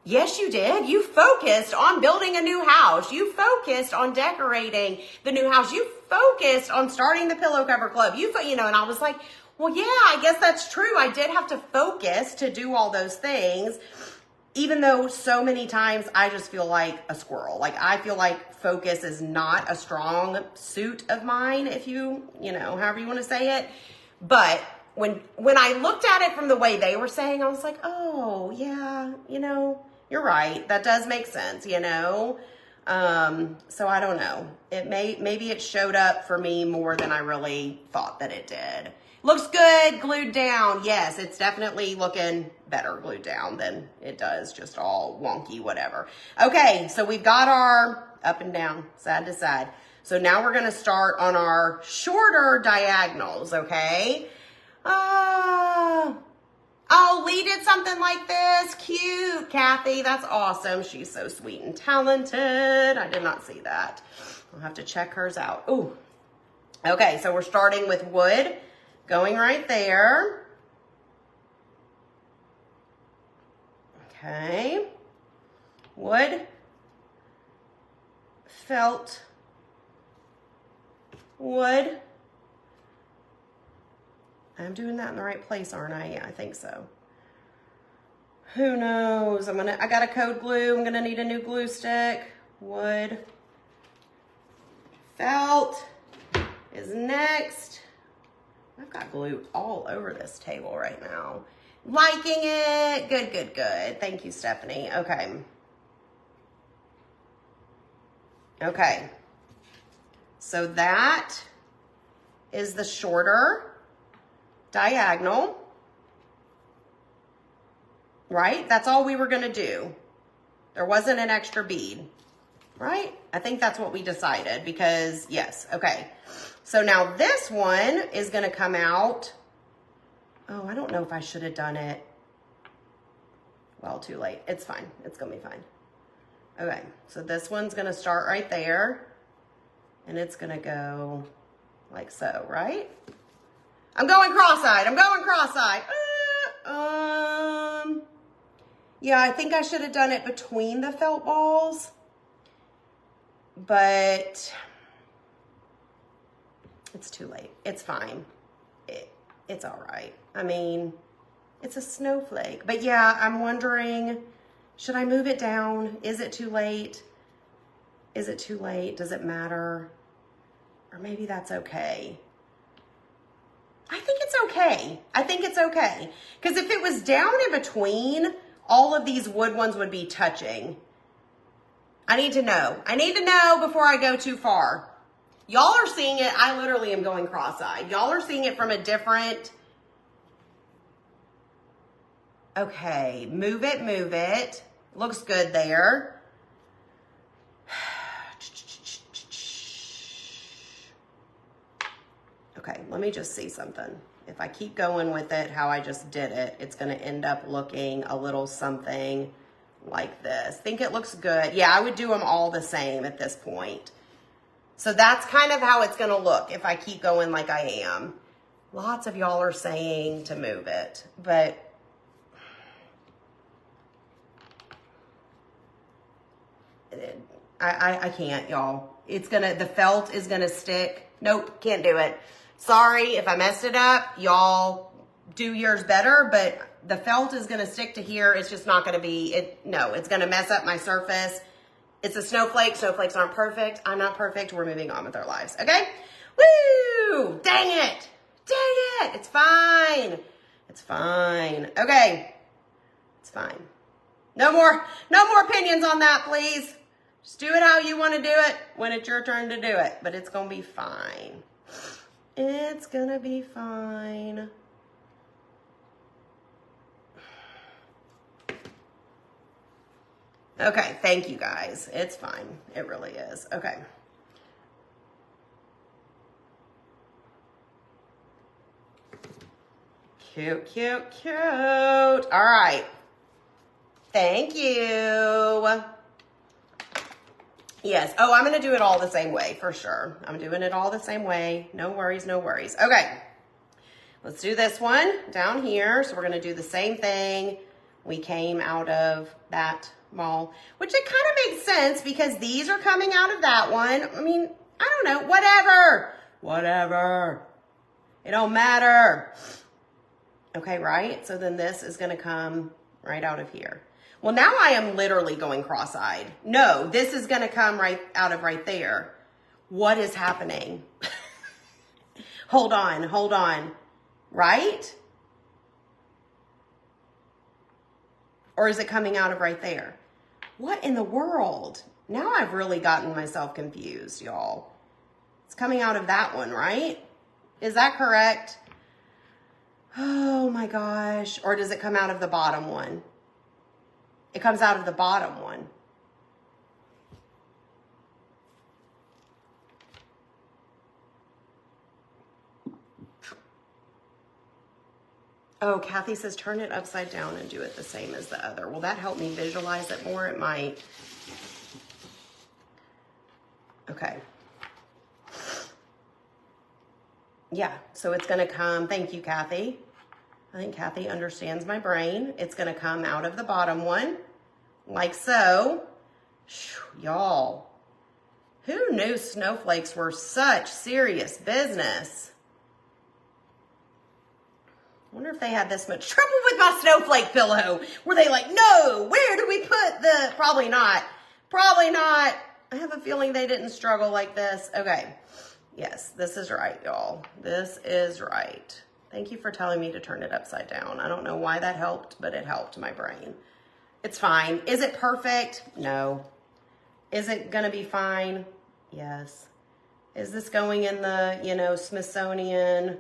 S1: yes, you did. You focused on building a new house. You focused on decorating the new house. You focused on starting the pillow cover club. You know, and I was like, well, yeah, I guess that's true. I did have to focus to do all those things, even though so many times I just feel like a squirrel. Like I feel like focus is not a strong suit of mine, if you know, however you want to say it. But when I looked at it from the way they were saying, I was like, oh, yeah, you know, you're right. That does make sense, you know. So I don't know. Maybe it showed up for me more than I really thought that it did. Looks good glued down. Yes, it's definitely looking better glued down than it does just all wonky, whatever. Okay, so we've got our up and down, side to side. So now we're gonna start on our shorter diagonals, okay? Oh, Lee did something like this. Cute, Kathy, that's awesome. She's so sweet and talented. I did not see that. I'll have to check hers out. Ooh, okay, so we're starting with wood. Going right there. Okay. Wood, felt, wood. I'm doing that in the right place, aren't I? Yeah, I think so. Who knows? I got a code glue. I'm gonna need a new glue stick. Wood, felt is next. I've got glue all over this table right now. Liking it. Good, good, good. Thank you, Stephanie. Okay. Okay. So that is the shorter diagonal, right? That's all we were going to do. There wasn't an extra bead, right? I think that's what we decided because, yes, okay. So now this one is going to come out. Oh, I don't know if I should have done it. Well, too late. It's fine. It's going to be fine. Okay, so this one's going to start right there. And it's going to go like so, right? I'm going cross-eyed. I'm going cross-eyed. Yeah, I think I should have done it between the felt balls. But it's too late. It's fine. It's all right. I mean, it's a snowflake. But yeah, I'm wondering, should I move it down? Is it too late? Is it too late? Does it matter? Or maybe that's okay. I think it's okay. I think it's okay. Because if it was down in between, all of these wood ones would be touching. I need to know. I need to know before I go too far. Y'all are seeing it. I literally am going cross-eyed. Y'all are seeing it from a different... Okay, move it, move it. Looks good there. Okay, let me just see something. If I keep going with it how I just did it, it's gonna end up looking a little something like this. Think it looks good? Yeah, I would do them all the same at this point. So that's kind of how it's gonna look if I keep going like I am. Lots of y'all are saying to move it, but I can't, y'all. It's gonna, the felt is gonna stick. Nope, can't do it. Sorry if I messed it up. Y'all do yours better, but the felt is gonna stick to here. It's just not gonna be, no, it's gonna mess up my surface. It's a snowflake. Snowflakes aren't perfect. I'm not perfect. We're moving on with our lives, okay? Woo! Dang it! Dang it! It's fine. It's fine. Okay. It's fine. No more opinions on that, please. Just do it how you want to do it when it's your turn to do it. But it's going to be fine. It's going to be fine. Okay, thank you guys. It's fine. It really is. Okay. Cute, cute, cute. All right. Thank you. Yes. Oh, I'm going to do it all the same way for sure. I'm doing it all the same way. No worries, no worries. Okay. Let's do this one down here. So we're going to do the same thing. We came out of that ball, which it kind of makes sense because these are coming out of that one. I mean, I don't know. Whatever. Whatever. It don't matter. Okay, right? So then this is going to come right out of here. Well, now I am literally going cross-eyed. No, this is going to come right out of right there. What is happening? Hold on, hold on. Right? Or is it coming out of right there? What in the world? Now I've really gotten myself confused, y'all. It's coming out of that one, right? Is that correct? Oh my gosh. Or does it come out of the bottom one? It comes out of the bottom one. Oh, Kathy says turn it upside down and do it the same as the other. Will that help me visualize it more? It might. Okay. Yeah, so it's going to come. Thank you, Kathy. I think Kathy understands my brain. It's going to come out of the bottom one, like so. Y'all, who knew snowflakes were such serious business? I wonder if they had this much trouble with my snowflake pillow. Were they like, no, where do we put the... Probably not. Probably not. I have a feeling they didn't struggle like this. Okay. Yes, this is right, y'all. This is right. Thank you for telling me to turn it upside down. I don't know why that helped, but it helped my brain. It's fine. Is it perfect? No. Is it going to be fine? Yes. Is this going in the, Smithsonian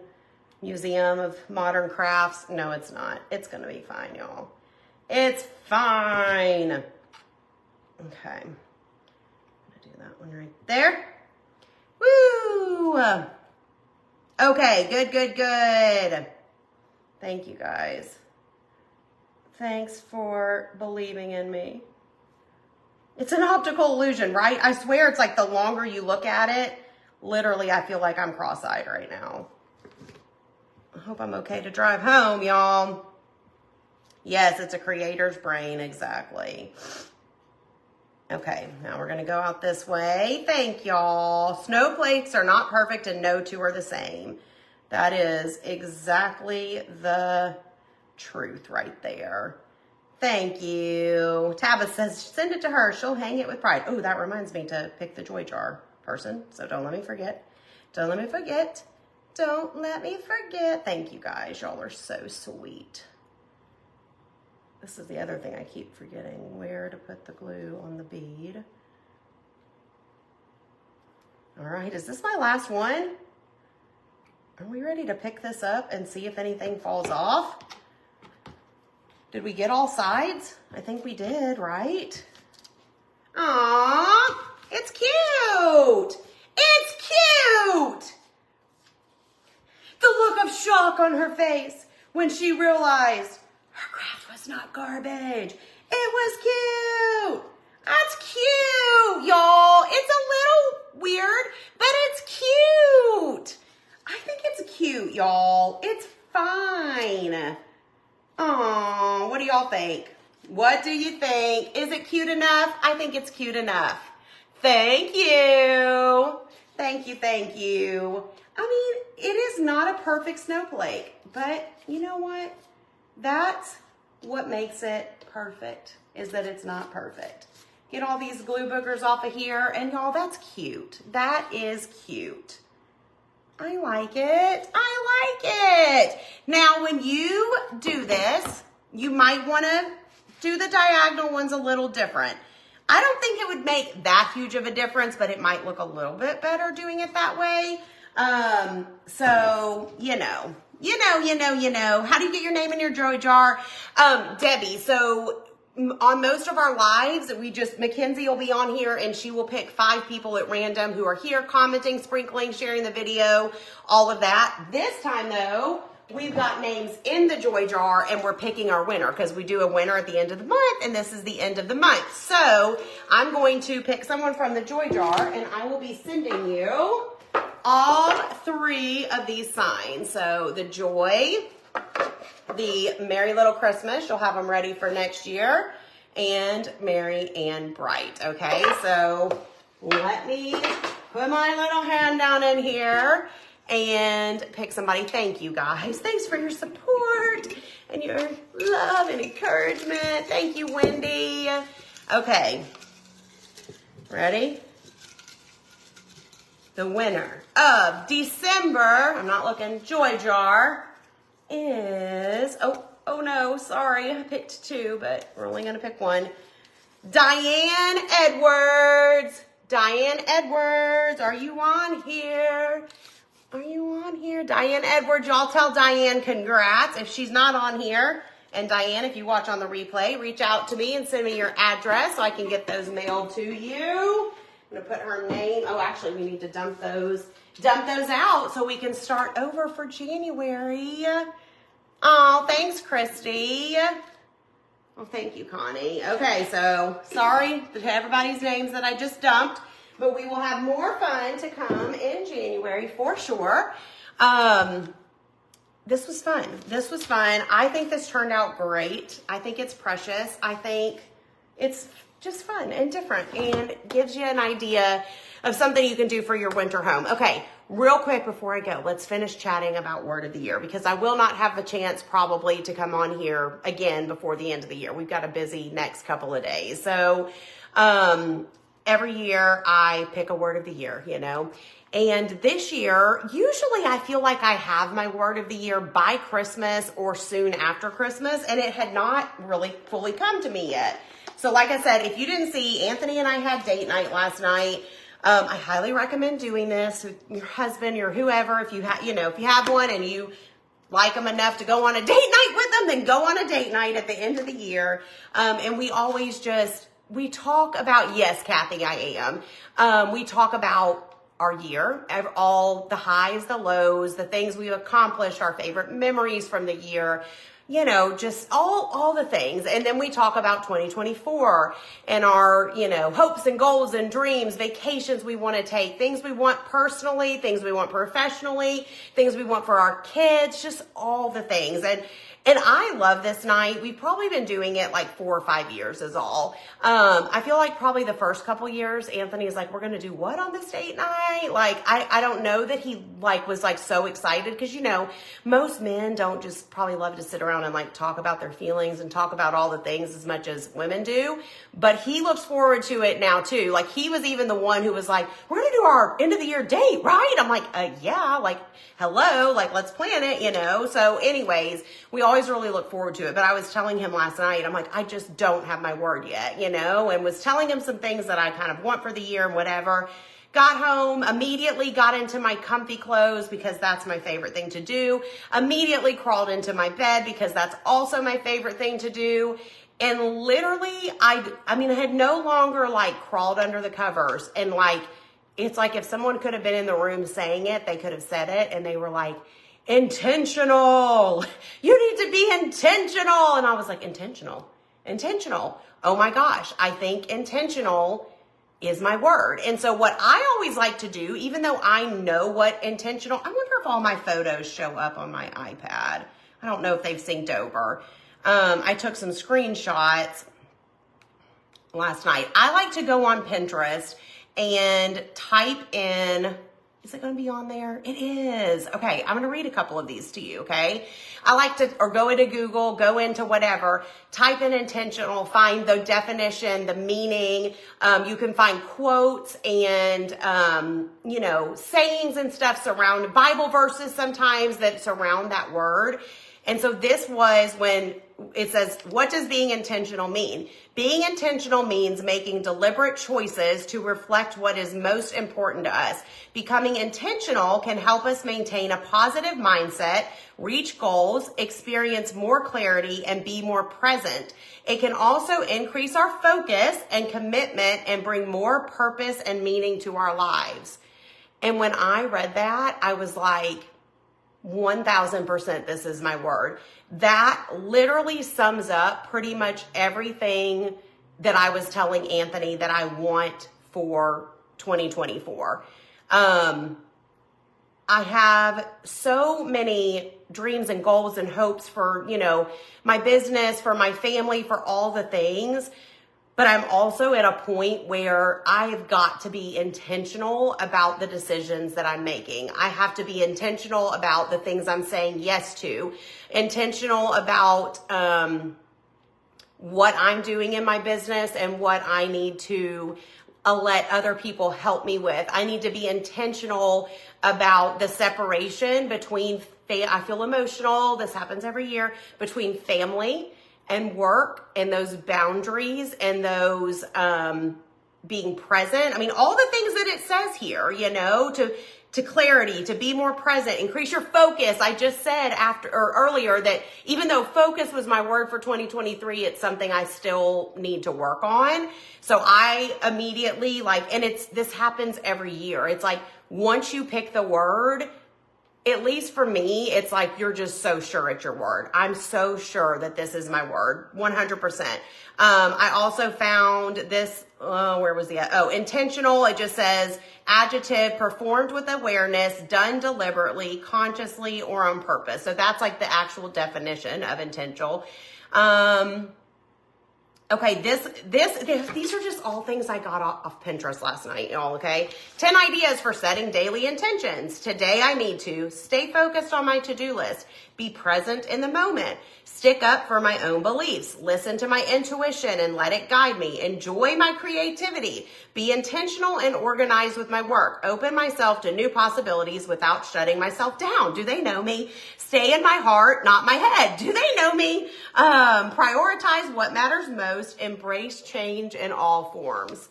S1: Museum of Modern Crafts? No, it's not. It's going to be fine, y'all. It's fine. Okay. I'm going to do that one right there. Woo! Okay, good, good, good. Thank you, guys. Thanks for believing in me. It's an optical illusion, right? I swear it's like the longer you look at it, literally I feel like I'm cross-eyed right now. I hope I'm okay to drive home, y'all. Yes, it's a creator's brain, exactly. Okay, now we're gonna go out this way. Thank y'all. Snowflakes are not perfect and no two are the same. That is exactly the truth right there. Thank you. Tabitha says, send it to her. She'll hang it with pride. Oh, that reminds me to pick the joy jar person. So don't let me forget. Don't let me forget. Don't let me forget. Thank you guys. Y'all are so sweet. This is the other thing I keep forgetting, where to put the glue on the bead. All right, is this my last one? Are we ready to pick this up and see if anything falls off? Did we get all sides? I think we did, right? Aww, it's cute. It's cute. on her face when she realized her craft was not garbage. It was cute. That's cute, y'all. It's a little weird, but it's cute. I think it's cute, y'all. It's fine. Oh, what do y'all think? What do you think? Is it cute enough? I think it's cute enough. Thank you. Thank you, thank you. I mean, it is not a perfect snowflake, but you know what? That's what makes it perfect, is that it's not perfect. Get all these glue boogers off of here, and y'all, that's cute. That is cute. I like it. I like it. Now, when you do this, you might want to do the diagonal ones a little different. I don't think it would make that huge of a difference, but it might look a little bit better doing it that way. So, you know. How do you get your name in your joy jar? Debbie, so on most of our lives, Mackenzie will be on here and she will pick 5 people at random who are here commenting, sprinkling, sharing the video, all of that. This time though, we've got names in the joy jar and we're picking our winner because we do a winner at the end of the month and this is the end of the month. So I'm going to pick someone from the joy jar and I will be sending you all 3 of these signs. So the joy, the Merry Little Christmas, you'll have them ready for next year, and Merry and Bright. Okay, so let me put my little hand down in here and pick somebody. Thank you guys. Thanks for your support and your love and encouragement. Thank you, Wendy. Okay, ready? The winner of December, I'm not looking, joy jar is, oh no, sorry, I picked 2, but we're only gonna pick 1. Diane Edwards. Diane Edwards, are you on here? Are you on here? Diane Edwards, y'all tell Diane congrats if she's not on here. And Diane, if you watch on the replay, reach out to me and send me your address so I can get those mailed to you. I'm gonna put her name. Oh, actually, we need to dump those out so we can start over for January. Oh, thanks, Christy. Oh, thank you, Connie. Okay, so sorry to everybody's names that I just dumped, but we will have more fun to come in January for sure. This was fun. This was fun. I think this turned out great. I think it's precious. I think it's just fun and different and gives you an idea of something you can do for your winter home. Okay, real quick before I go, let's finish chatting about word of the year because I will not have a chance probably to come on here again before the end of the year. We've got a busy next couple of days. So every year I pick a word of the year, you know. And this year, usually I feel like I have my word of the year by Christmas or soon after Christmas, and it had not really fully come to me yet. So like I said, if you didn't see, Anthony and I had date night last night. I highly recommend doing this with your husband or whoever. If you have, if you have one and you like them enough to go on a date night with them, then go on a date night at the end of the year. And we always we talk about, yes, Kathy, I am. We talk about our year, all the highs, the lows, the things we've accomplished, our favorite memories from the year, just all the things. And then we talk about 2024 and our, hopes and goals and dreams, vacations we want to take, things we want personally, things we want professionally, things we want for our kids, just all the things. And I love this night. We've probably been doing it like 4 or 5 years is all. I feel like probably the first couple years, Anthony is like, we're going to do what on this date night? Like, I don't know that he was so excited because, most men don't just probably love to sit around and talk about their feelings and talk about all the things as much as women do. But he looks forward to it now too. Like he was even the one who was like, we're going to do our end of the year date, right? I'm like, yeah, hello, let's plan it, So anyways, we always really look forward to it. But I was telling him last night, I'm like, I just don't have my word yet, and was telling him some things that I kind of want for the year and whatever. Got home, immediately got into my comfy clothes because that's my favorite thing to do. Immediately crawled into my bed because that's also my favorite thing to do. And literally, I had no longer crawled under the covers and it's like if someone could have been in the room saying it, they could have said it. And they were like, intentional. You need to be intentional. And I was like, intentional. Oh my gosh. I think intentional is my word. And so what I always like to do, even though I know what intentional, I wonder if all my photos show up on my iPad. I don't know if they've synced over. I took some screenshots last night. I like to go on Pinterest and type in, is it going to be on there? It is. Okay, I'm going to read a couple of these to you, okay? I like to, or go into Google, go into whatever, type in intentional, find the definition, the meaning. You can find quotes and, sayings and stuff surround Bible verses sometimes that surround that word. And so this was when it says, what does being intentional mean? Being intentional means making deliberate choices to reflect what is most important to us. Becoming intentional can help us maintain a positive mindset, reach goals, experience more clarity, and be more present. It can also increase our focus and commitment and bring more purpose and meaning to our lives. And when I read that, I was like, 1000% this is my word. That literally sums up pretty much everything that I was telling Anthony that I want for 2024. I have so many dreams and goals and hopes for, my business, for my family, for all the things. But I'm also at a point where I've got to be intentional about the decisions that I'm making. I have to be intentional about the things I'm saying yes to, intentional about what I'm doing in my business and what I need to let other people help me with. I need to be intentional about the separation between, I feel emotional, this happens every year, between family and work and those boundaries and those being present. I mean, all the things that it says here, to clarity, to be more present, increase your focus. I just said earlier that even though focus was my word for 2023, it's something I still need to work on. So I immediately this happens every year. It's like once you pick the word, at least for me, it's like you're just so sure it's your word. I'm so sure that this is my word, 100%. I also found this, where was the, intentional. It just says adjective, performed with awareness, done deliberately, consciously, or on purpose. So that's like the actual definition of intentional. Okay, these are just all things I got off Pinterest last night, y'all, okay? 10 ideas for setting daily intentions. Today I need to stay focused on my to-do list, be present in the moment, stick up for my own beliefs, listen to my intuition and let it guide me, enjoy my creativity, be intentional and organized with my work, open myself to new possibilities without shutting myself down. Do they know me? Stay in my heart, not my head. Do they know me? Prioritize what matters most, embrace change in all forms.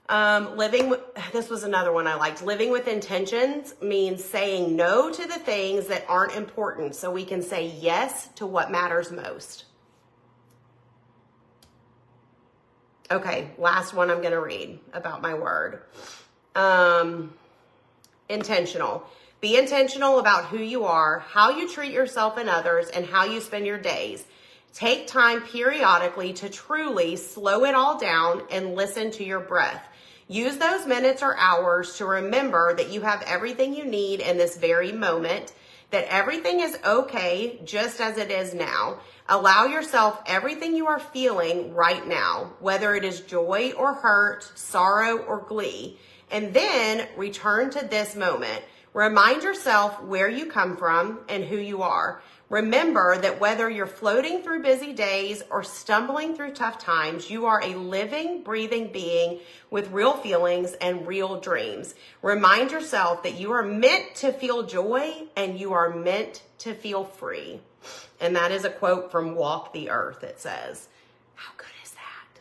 S1: This was another one I liked. Living with intentions means saying no to the things that aren't important so we can say yes to what matters most. Okay, last one I'm going to read about my word. Intentional. Be intentional about who you are, how you treat yourself and others, and how you spend your days. Take time periodically to truly slow it all down and listen to your breath. Use those minutes or hours to remember that you have everything you need in this very moment, that everything is okay just as it is now. Allow yourself everything you are feeling right now, whether it is joy or hurt, sorrow or glee, and then return to this moment. Remind yourself where you come from and who you are. Remember that whether you're floating through busy days or stumbling through tough times, you are a living, breathing being with real feelings and real dreams. Remind yourself that you are meant to feel joy and you are meant to feel free. And that is a quote from Walk the Earth, it says. How good is that?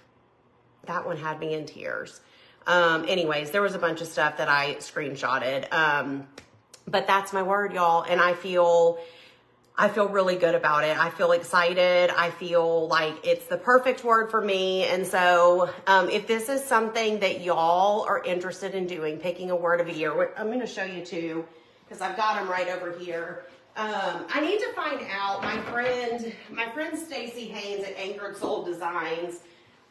S1: That one had me in tears. Anyways, there was a bunch of stuff that I screenshotted. But that's my word, y'all. And I feel really good about it. I feel excited. I feel like it's the perfect word for me. And so if this is something that y'all are interested in doing, picking a word of a year, I'm going to show you two because I've got them right over here. I need to find out, my friend Stacy Haynes at Anchored Soul Designs,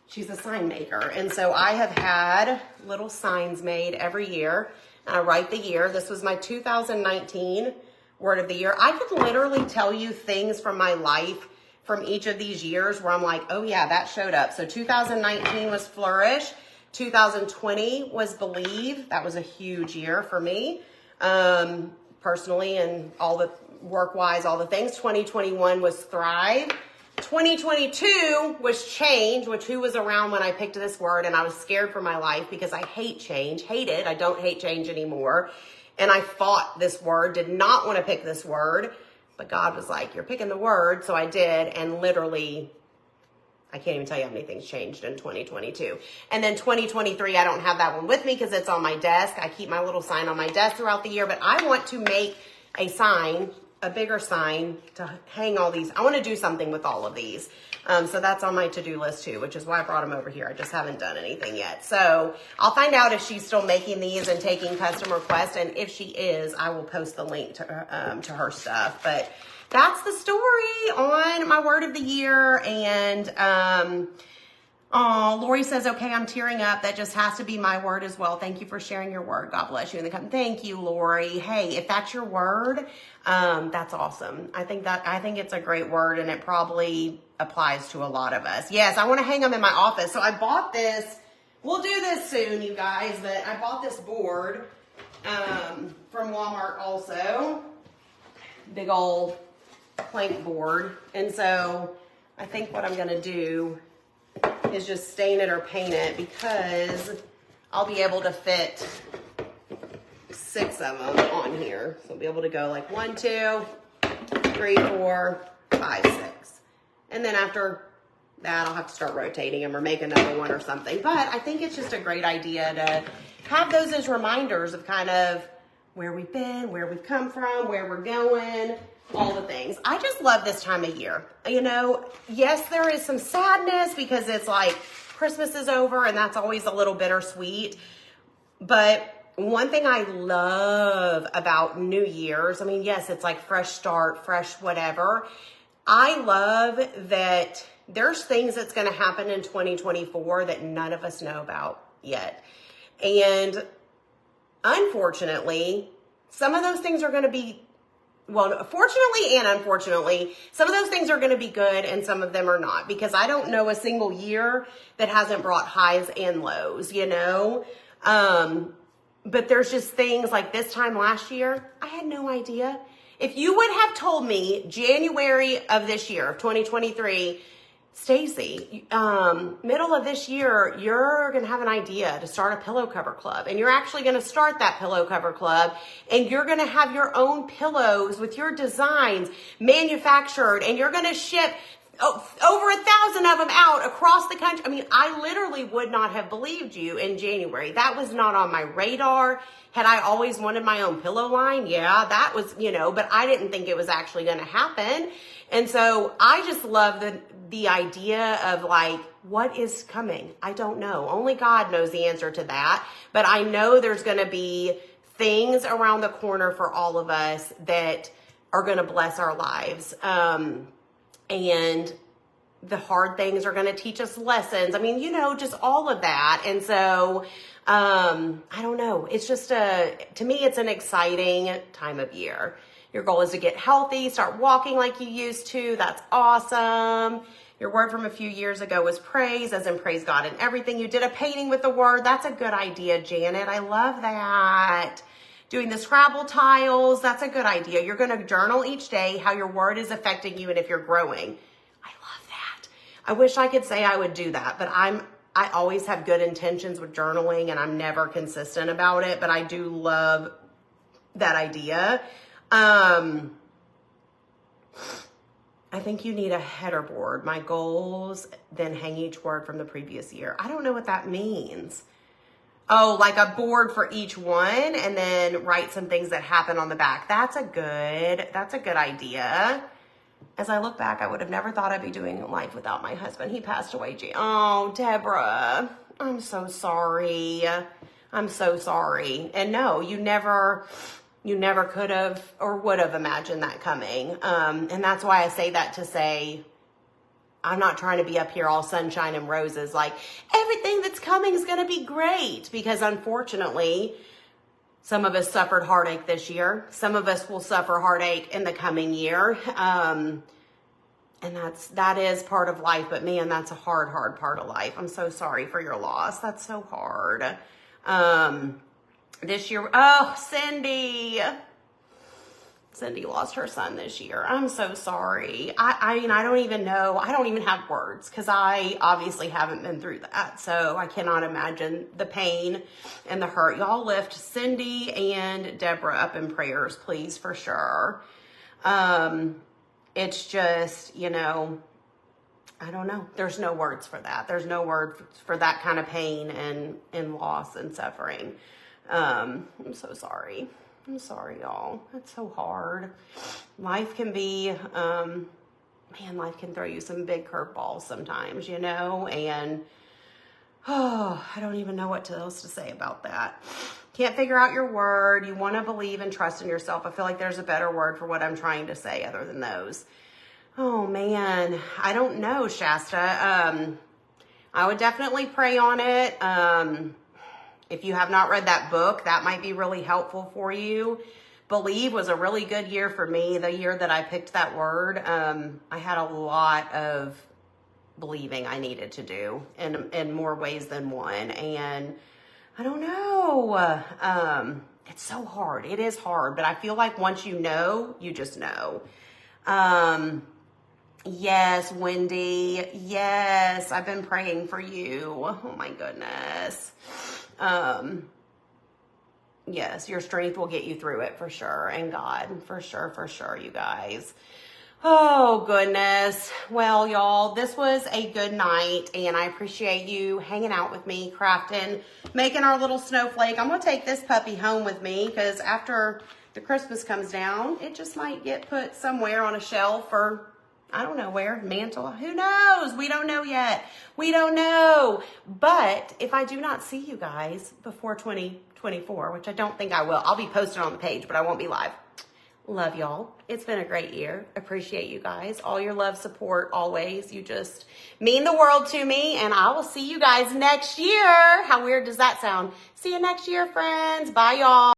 S1: she's a sign maker. And so I have had little signs made every year. And I write the year. This was my 2019 word of the year. I could literally tell you things from my life from each of these years where I'm like, oh yeah, that showed up. So 2019 was flourish. 2020 was believe. That was a huge year for me, personally, and all the work-wise, all the things. 2021 was thrive. 2022 was change, which who was around when I picked this word, and I was scared for my life because I hate change, hate it. I don't hate change anymore. And I fought this word, did not want to pick this word, but God was like, you're picking the word. So I did, and literally, I can't even tell you how many things changed in 2022. And then 2023, I don't have that one with me because it's on my desk. I keep my little sign on my desk throughout the year, but I want to make a sign, a bigger sign to hang all these. I want to do something with all of these. So that's on my to-do list too, which is why I brought them over here. I just haven't done anything yet. So I'll find out if she's still making these and taking custom requests. And if she is, I will post the link to her stuff. But that's the story on my word of the year. And, oh, Lori says, okay, I'm tearing up. That just has to be my word as well. Thank you for sharing your word. God bless you in the comment. Thank you, Lori. Hey, if that's your word, that's awesome. I think it's a great word, and it probably applies to a lot of us. Yes, I want to hang them in my office. So I bought this. We'll do this soon, you guys, but I bought this board from Walmart also. Big old plank board. And so I think what I'm going to do is just stain it or paint it, because I'll be able to fit 6 of them on here. So I'll be able to go like 1, 2, 3, 4, 5, 6. And then after that, I'll have to start rotating them or make another one or something. But I think it's just a great idea to have those as reminders of kind of where we've been, where we've come from, where we're going, all the things. I just love this time of year. You know, yes, there is some sadness because it's like Christmas is over, and that's always a little bittersweet. But one thing I love about New Year's, I mean, yes, it's like fresh start, fresh whatever. I love that there's things that's going to happen in 2024 that none of us know about yet. And unfortunately, some of those things are going to be, well, fortunately and unfortunately, some of those things are going to be good and some of them are not, because I don't know a single year that hasn't brought highs and lows, you know? But there's just things like this time last year, I had no idea. If you would have told me January of this year, of 2023, Stacy, middle of this year, you're going to have an idea to start a pillow cover club, and you're actually going to start that pillow cover club, and you're going to have your own pillows with your designs manufactured, and you're going to ship over 1,000 of them out across the country. I mean, I literally would not have believed you in January. That was not on my radar. Had I always wanted my own pillow line? Yeah, that was, you know, but I didn't think it was actually going to happen. And so I just love the idea of like, what is coming? I don't know. Only God knows the answer to that. But I know there's going to be things around the corner for all of us that are going to bless our lives. And the hard things are going to teach us lessons. I mean, you know, just all of that. And so, I don't know. It's just to me, it's an exciting time of year. Your goal is to get healthy, start walking like you used to. That's awesome. Your word from a few years ago was praise, as in praise God in everything. You did a painting with the word. That's a good idea, Janet. I love that. Doing the Scrabble tiles, that's a good idea. You're going to journal each day how your word is affecting you and if you're growing. I love that. I wish I could say I would do that, but I always have good intentions with journaling and I'm never consistent about it, but I do love that idea. I think you need a header board. My goals, then hang each word from the previous year. I don't know what that means. Oh, like a board for each one and then write some things that happen on the back. That's a good idea. As I look back, I would have never thought I'd be doing life without my husband. He passed away. Oh, Deborah, I'm so sorry. I'm so sorry. And no, you never, you never could have or would have imagined that coming. And that's why I say that to say, I'm not trying to be up here all sunshine and roses, like everything that's coming is going to be great, because unfortunately, some of us suffered heartache this year. Some of us will suffer heartache in the coming year. And that is part of life, but man, that's a hard part of life. I'm so sorry for your loss. That's so hard. This year, oh, Cindy lost her son this year. I'm so sorry. I mean, I don't even know. I don't even have words, because I obviously haven't been through that. So I cannot imagine the pain and the hurt. Y'all lift Cindy and Deborah up in prayers, please, for sure. It's just, you know, I don't know. There's no words for that. There's no word for that kind of pain and loss and suffering. I'm so sorry. I'm sorry, y'all. It's so hard. Life can be, man, life can throw you some big curveballs sometimes, you know, and, oh, I don't even know what else to say about that. Can't figure out your word. You want to believe and trust in yourself. I feel like there's a better word for what I'm trying to say other than those. Oh, man. I don't know, Shasta. I would definitely pray on it. If you have not read that book, that might be really helpful for you. Believe was a really good year for me. The year that I picked that word, I had a lot of believing I needed to do in more ways than one. And I don't know. It's so hard. It is hard, but I feel like once you know, you just know. Yes, Wendy. Yes, I've been praying for you. Oh my goodness. Yes, your strength will get you through it for sure. And God, for sure, you guys. Oh, goodness. Well, y'all, this was a good night, and I appreciate you hanging out with me, crafting, making our little snowflake. I'm going to take this puppy home with me, because after the Christmas comes down, it just might get put somewhere on a shelf, or I don't know where, mantle, who knows? We don't know yet. We don't know. But if I do not see you guys before 2024, which I don't think I will, I'll be posted on the page, but I won't be live. Love y'all. It's been a great year. Appreciate you guys. All your love, support, always. You just mean the world to me, and I will see you guys next year. How weird does that sound? See you next year, friends. Bye, y'all.